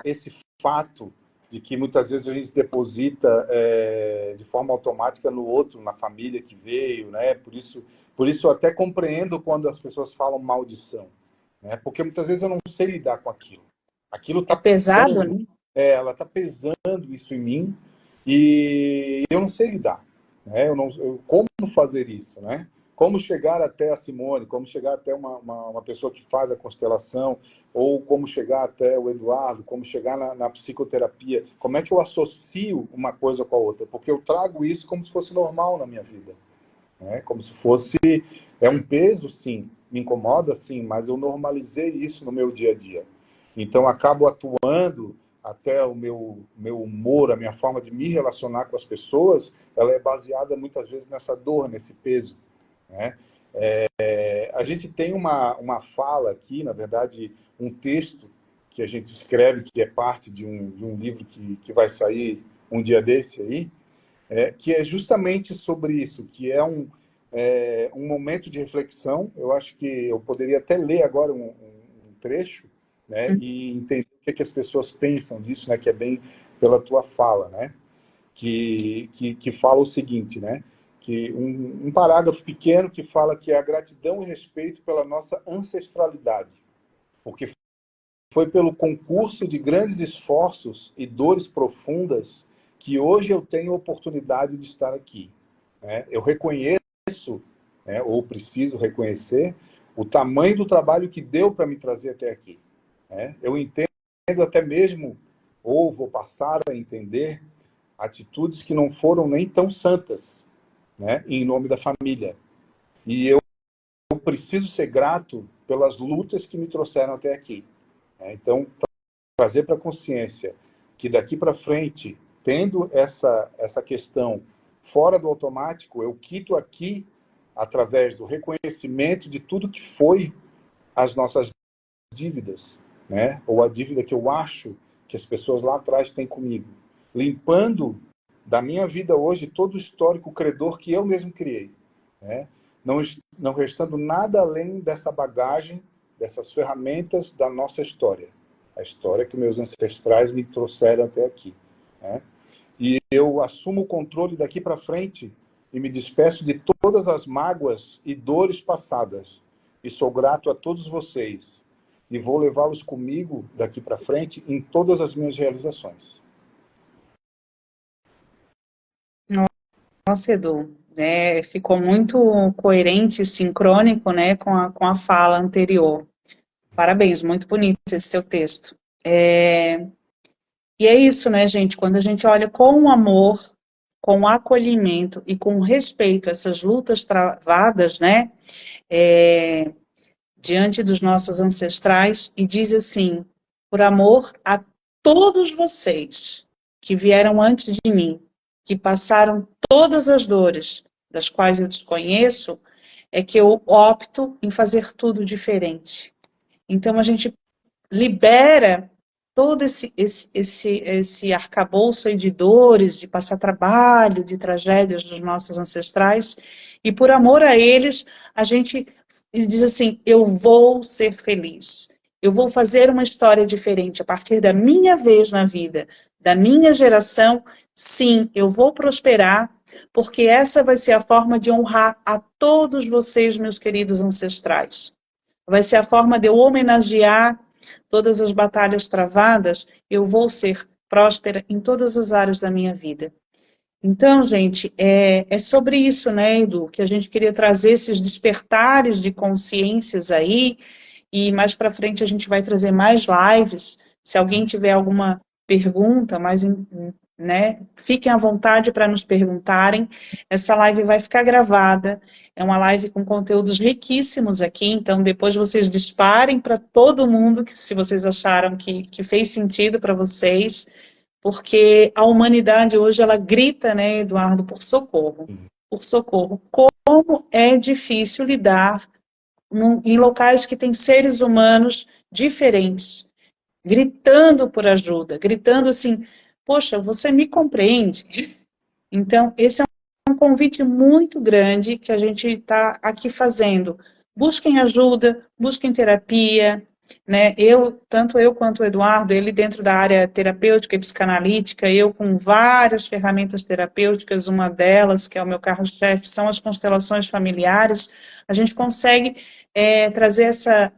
esse fato de que muitas vezes a gente deposita de forma automática no outro, na família que veio, né? Por isso eu até compreendo quando as pessoas falam maldição, né? Porque muitas vezes eu não sei lidar com aquilo. Aquilo É está pesado, pesando, né? ela está pesando isso em mim e eu não sei lidar, né? Como fazer isso, né? Como chegar até a Simone, como chegar até uma pessoa que faz a constelação, ou como chegar até o Eduardo, como chegar na psicoterapia, como é que eu associo uma coisa com a outra? Porque eu trago isso como se fosse normal na minha vida, né? Como se fosse, um peso, sim, me incomoda, sim, mas eu normalizei isso no meu dia a dia. Então, acabo atuando, até o meu humor, a minha forma de me relacionar com as pessoas, ela é baseada muitas vezes nessa dor, nesse peso, né? A gente tem uma fala aqui, na verdade, um texto que a gente escreve, que é parte de um livro que vai sair um dia desse aí, que é justamente sobre isso, que é um momento de reflexão. Eu acho que eu poderia até ler agora um trecho, né, e entender o que as pessoas pensam disso, né, que é bem pela tua fala, né, que fala o seguinte, né, que um parágrafo pequeno que fala que é a gratidão e respeito pela nossa ancestralidade, porque foi pelo concurso de grandes esforços e dores profundas que hoje eu tenho a oportunidade de estar aqui, né? Eu reconheço, né, ou preciso reconhecer, o tamanho do trabalho que deu para me trazer até aqui, né? Eu entendo até mesmo, ou vou passar a entender, atitudes que não foram nem tão santas, né, em nome da família. E eu preciso ser grato pelas lutas que me trouxeram até aqui. Então, trazer para a consciência que daqui para frente, tendo essa questão fora do automático, eu quito aqui através do reconhecimento de tudo que foi as nossas dívidas, né? Ou a dívida que eu acho que as pessoas lá atrás têm comigo. Limpando da minha vida hoje todo o histórico credor que eu mesmo criei, né? Não restando nada além dessa bagagem, dessas ferramentas da nossa história. A história que meus ancestrais me trouxeram até aqui, né? E eu assumo o controle daqui para frente e me despeço de todas as mágoas e dores passadas. E sou grato a todos vocês. E vou levá-los comigo daqui para frente em todas as minhas realizações. Nossa, Edu, ficou muito coerente e sincrônico, né, com a fala anterior. Parabéns, muito bonito esse teu texto. E é isso, né, gente? Quando a gente olha com amor, com acolhimento e com respeito a essas lutas travadas, né, diante dos nossos ancestrais, e diz assim: por amor a todos vocês que vieram antes de mim, que passaram todas as dores, das quais eu desconheço, é que eu opto em fazer tudo diferente. Então, a gente libera todo esse arcabouço aí de dores, de passar trabalho, de tragédias dos nossos ancestrais, e por amor a eles, a gente diz assim: eu vou ser feliz, eu vou fazer uma história diferente a partir da minha vez na vida, da minha geração. Sim, eu vou prosperar, porque essa vai ser a forma de honrar a todos vocês, meus queridos ancestrais. Vai ser a forma de eu homenagear todas as batalhas travadas. Eu vou ser próspera em todas as áreas da minha vida. Então, gente, é sobre isso, né, Edu, que a gente queria trazer esses despertares de consciências aí, e mais para frente a gente vai trazer mais lives. Se alguém tiver alguma pergunta, né, fiquem à vontade para nos perguntarem. Essa live vai ficar gravada, é uma live com conteúdos riquíssimos aqui, então depois vocês disparem para todo mundo, que se vocês acharam que fez sentido para vocês, porque a humanidade hoje, ela grita, né, Eduardo, por socorro. Por socorro. Como é difícil lidar em locais que têm seres humanos diferentes, gritando por ajuda, gritando assim: poxa, você me compreende? Então, esse é um convite muito grande que a gente está aqui fazendo. Busquem ajuda, busquem terapia, né? Tanto eu quanto o Eduardo, ele dentro da área terapêutica e psicanalítica, eu com várias ferramentas terapêuticas, uma delas, que é o meu carro-chefe, são as constelações familiares. A gente consegue trazer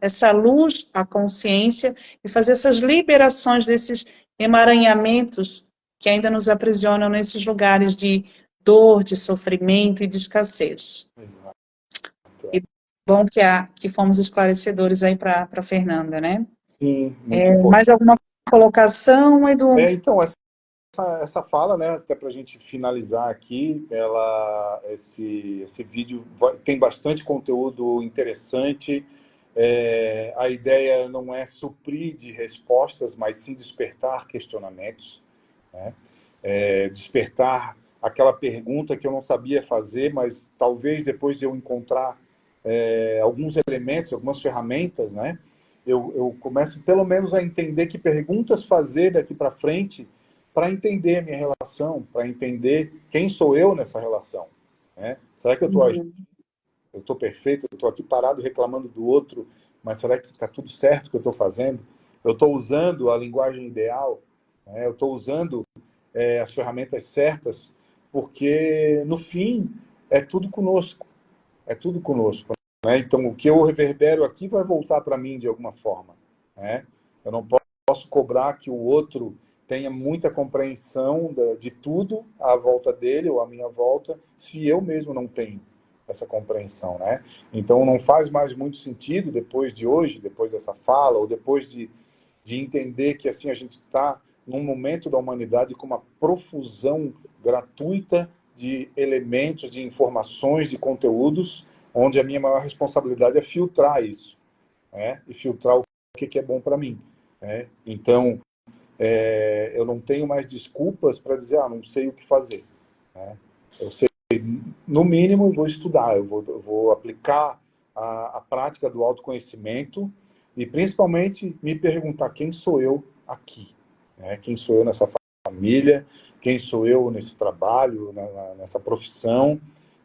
essa luz à consciência e fazer essas liberações desses emaranhamentos que ainda nos aprisionam nesses lugares de dor, de sofrimento e de escassez. Exato. E bom que fomos esclarecedores aí para a Fernanda, né? Sim, muito importante. Mais alguma colocação, Edu? Então, essa fala, né, até para a gente finalizar aqui, esse vídeo tem bastante conteúdo interessante. A ideia não é suprir de respostas, mas sim despertar questionamentos, né? Despertar aquela pergunta que eu não sabia fazer, mas talvez depois de eu encontrar alguns elementos, algumas ferramentas, né, eu começo pelo menos a entender que perguntas fazer daqui para frente para entender a minha relação, para entender quem sou eu nessa relação. Né? Será que eu estou agindo? Uhum. Eu estou perfeito? Eu estou aqui parado reclamando do outro, mas será que está tudo certo o que eu estou fazendo? Eu estou usando a linguagem ideal? Né? Eu estou usando as ferramentas certas? Porque, no fim, é tudo conosco. É tudo conosco. Né? Então, o que eu reverbero aqui vai voltar para mim de alguma forma. Né? Eu não posso cobrar que o outro tenha muita compreensão de tudo à volta dele ou à minha volta, se eu mesmo não tenho essa compreensão. Né? Então, não faz mais muito sentido, depois de hoje, depois dessa fala, ou depois de entender que assim a gente está num momento da humanidade com uma profusão gratuita de elementos, de informações, de conteúdos, onde a minha maior responsabilidade é filtrar isso, né? E filtrar o que é bom para mim. Né? Então, eu não tenho mais desculpas para dizer, não sei o que fazer. Né? Eu sei, no mínimo, eu vou estudar, eu vou aplicar a prática do autoconhecimento e, principalmente, me perguntar quem sou eu aqui. Né? Quem sou eu nessa família, quem sou eu nesse trabalho, nessa profissão,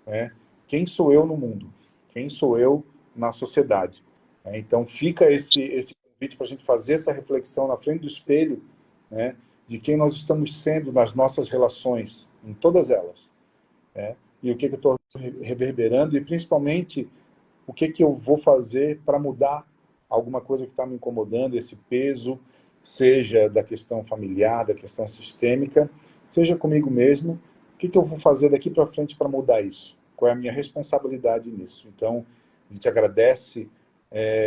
né? Quem sou eu no mundo, quem sou eu na sociedade. Né? Então fica esse convite para a gente fazer essa reflexão na frente do espelho, né? De quem nós estamos sendo nas nossas relações, em todas elas. Né? E o que eu estou reverberando e principalmente o que eu vou fazer para mudar alguma coisa que está me incomodando, esse peso, seja da questão familiar, da questão sistêmica, seja comigo mesmo, o que eu vou fazer daqui para frente para mudar isso? Qual é a minha responsabilidade nisso? Então, a gente agradece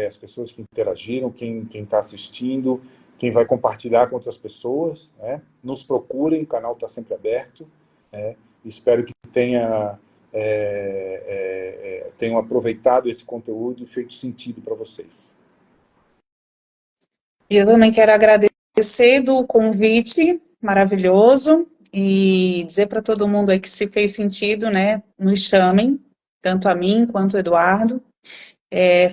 as pessoas que interagiram, quem está assistindo, quem vai compartilhar com outras pessoas, né? Nos procurem, o canal está sempre aberto. Né? Espero que tenham aproveitado esse conteúdo e feito sentido para vocês. Eu também quero agradecer do convite maravilhoso e dizer para todo mundo aí que se fez sentido, né, nos chamem, tanto a mim quanto o Eduardo.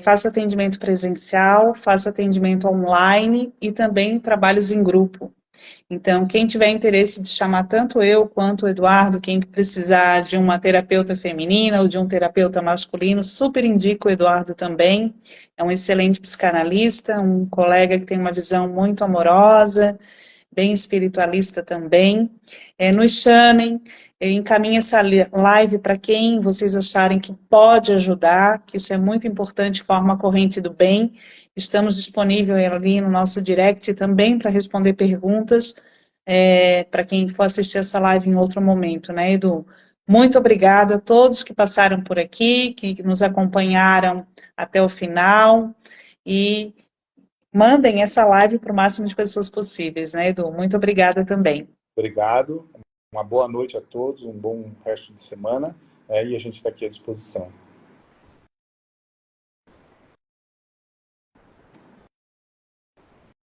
Faço atendimento presencial, faço atendimento online e também trabalhos em grupo. Então, quem tiver interesse de chamar tanto eu quanto o Eduardo, quem precisar de uma terapeuta feminina ou de um terapeuta masculino, super indico o Eduardo também. É um excelente psicanalista, um colega que tem uma visão muito amorosa, bem espiritualista também. Nos chamem, encaminhe essa live para quem vocês acharem que pode ajudar, que isso é muito importante, forma corrente do bem. Estamos disponíveis ali no nosso direct também para responder perguntas, para quem for assistir essa live em outro momento, né, Edu? Muito obrigada a todos que passaram por aqui, que nos acompanharam até o final, e mandem essa live para o máximo de pessoas possíveis, né, Edu? Muito obrigada também. Obrigado, uma boa noite a todos, um bom resto de semana, e a gente está aqui à disposição.